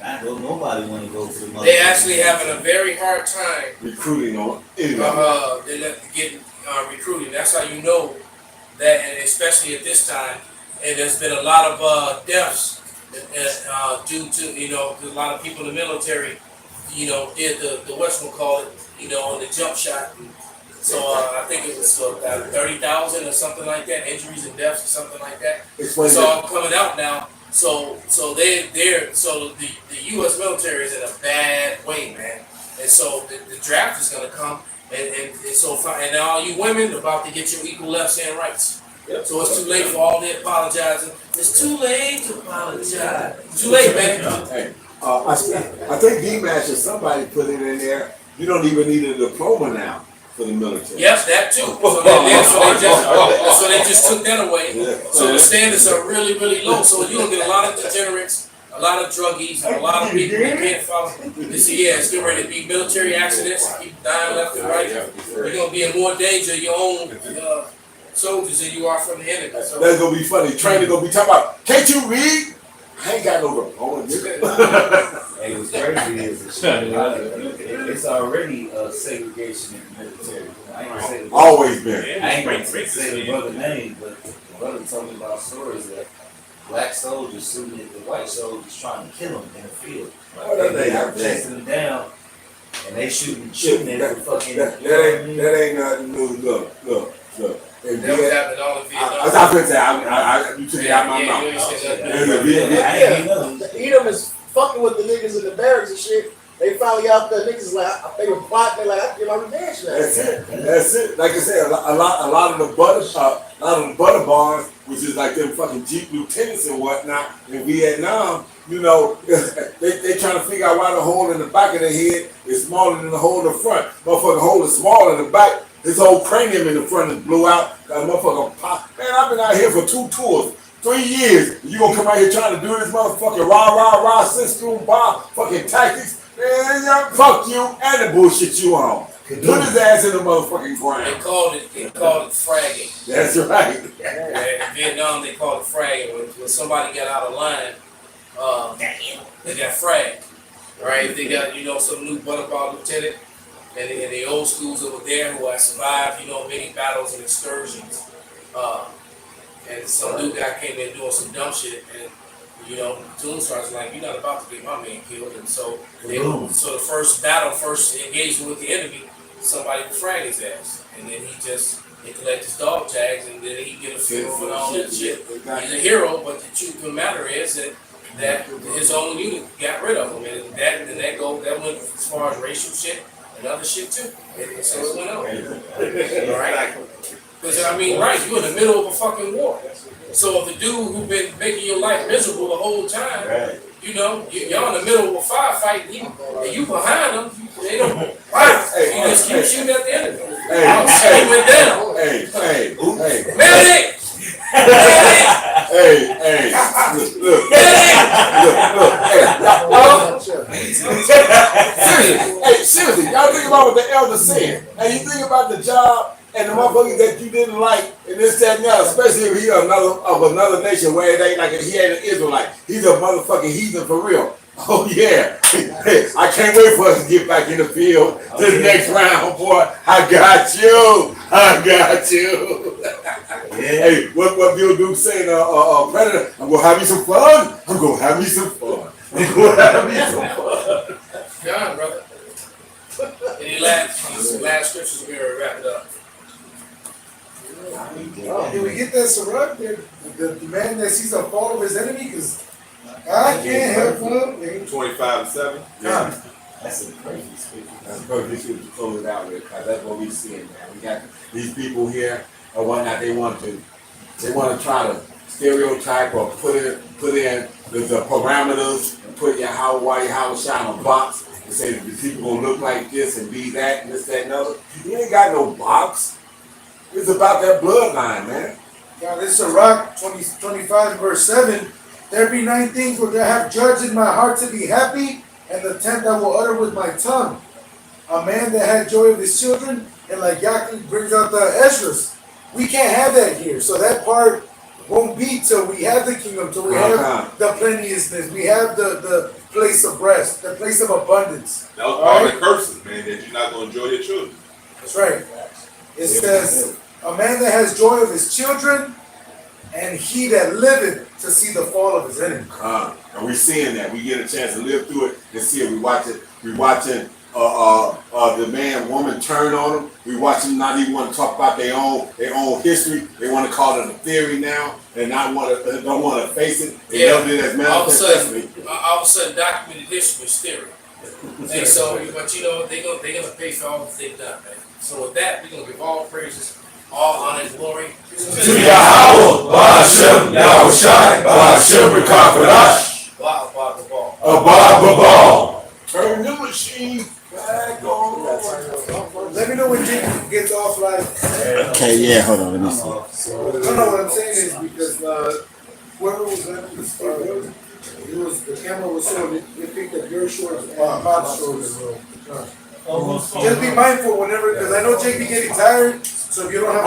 I don't nobody want to go to the mother. They actually having a very hard time recruiting on they get recruiting. That's how you know that, and especially at this time. And there's been a lot of deaths due to, you know, a lot of people in the military, you know, did the whatchamacallit, you know, on the jump shot. And so I think it was 30,000 or something like that, injuries and deaths or something like that. It's all coming out now. So the U.S. military is in a bad way, man. And so the draft is gonna come, and all you women about to get your equal lefts and rights. Yep. So it's too late for all the apologizing. It's too late to apologize. Too late, man. Hey, I think D-Match or somebody put it in there. You don't even need a diploma now for the military. Yes, that too. So they just took that away. Yeah. So the standards are really, really low. So you're gonna get a lot of degenerates, a lot of druggies, and a lot of people that can't follow. It's getting ready to be military accidents, people dying left and right. You're gonna be in more danger of your own soldiers than you are from the enemy. So that's gonna be funny. Training gonna be talking about, can't you read? I ain't got no diploma. Hey, what's crazy is it's already segregation in the military. I ain't gonna say the always been. I ain't gonna say the brother name, but the brother told me about stories that black soldiers shooting at the white soldiers trying to kill them in the field. They chasing them down, and they shooting at the fucking. That ain't nothing new. Look. that was happening all in Vietnam. I was going to say, you took it out my mouth. Edom is fucking with the niggas in the barracks and shit. They finally out there, niggas like, they were plotting, they like, I get my revenge now. That's it. Like I said, a lot of the butter barns, which is like them fucking Jeep lieutenants and whatnot in Vietnam, you know, they trying to figure out why the hole in the back of their head is smaller than the hole in the front. Motherfucking hole is smaller in the back. His whole cranium in the front is blew out. That motherfucker pop. Man, I've been out here for 2 tours, 3 years. You gonna come out here trying to do this motherfucking rah, system, bar, fucking tactics? Man, fuck you and the bullshit you on. Put his ass in the motherfucking ground. They called it fragging. That's right. In Vietnam, they called it fragging. When somebody got out of line, they got fragged. Right? They got, you know, some new butterball lieutenant. And the old schools over there who have survived, you know, many battles and excursions. And some new guy came in doing some dumb shit, and you know, platoon sergeant's like, "You're not about to get my man killed." And so, the first engagement with the enemy, somebody would frag his ass, and then they collect his dog tags, and then he get a funeral and all that shit. He's a hero, but the truth of the matter is that his own unit got rid of him, and that went as far as racial shit. And other shit too. So it went on. Right? Because I mean, right, you're in the middle of a fucking war. So if the dude who's been making your life miserable the whole time, you know, y'all in the middle of a firefight, and you behind them, they don't fight. You just keep shooting at the enemy. He went down. Medic! Seriously, y'all think about what the elder said, and you think about the job and the motherfuckers that you didn't like, and this, that, and that, especially if he another nation where it ain't like he ain't an Israelite. He's a motherfucking heathen for real. Oh yeah, I can't wait for us to get back in the field this next round, boy. I got you. Hey, what Bill Duke saying? Predator. I'm gonna have me some fun. John, brother. Any last scriptures we are wrap it up. Did we get that Sirach? The man that sees the fall of his enemy? Because I can't help him. 25:7. Yeah. That's a crazy scripture. That's a crazy scripture to close it out with, because that's what we seeing, man. We got these people here or whatnot. They want to try to stereotype or put in the parameters and put your White House shine on a box and say that the people gonna look like this and be that and this, that, and other. You ain't got no box. It's about that bloodline, man. Yeah, this is Sirach 25 verse 7. There be 9 things which I have judged in my heart to be happy, and the 10th I will utter with my tongue. A man that had joy of his children, and like Yaakov brings out the Esdras. We can't have that here. So that part, won't be till we have the kingdom, till we have the plenteousness, we have the place of rest, the place of abundance. That was part of the curses, man, that you're not going to enjoy your children. That's right. It says, a man that has joy of his children, and he that liveth to see the fall of his enemy. And we're seeing that. We get a chance to live through it and see it. We watching the man, woman turn on them. We watching not even want to talk about their own history. They want to call it a theory now, and don't want to face it. They love it as manifestation. All of a sudden, documented history is theory. And so, but you know, they're gonna pay for all that they've done, man. So with that, we're gonna give all praises, all honor and glory to Yahweh, Ba'ashem, Yahushai, Ba'ashem, Rekafadash, Abba. Turn the machine back on. Let me know when Jake gets offline. Okay, yeah, hold on, let me see. No, what I'm saying is because whoever was that, the camera was showing it picked up your shorts and Bob's shorts. Just be mindful whenever, because I know Jake be getting tired, so if you don't have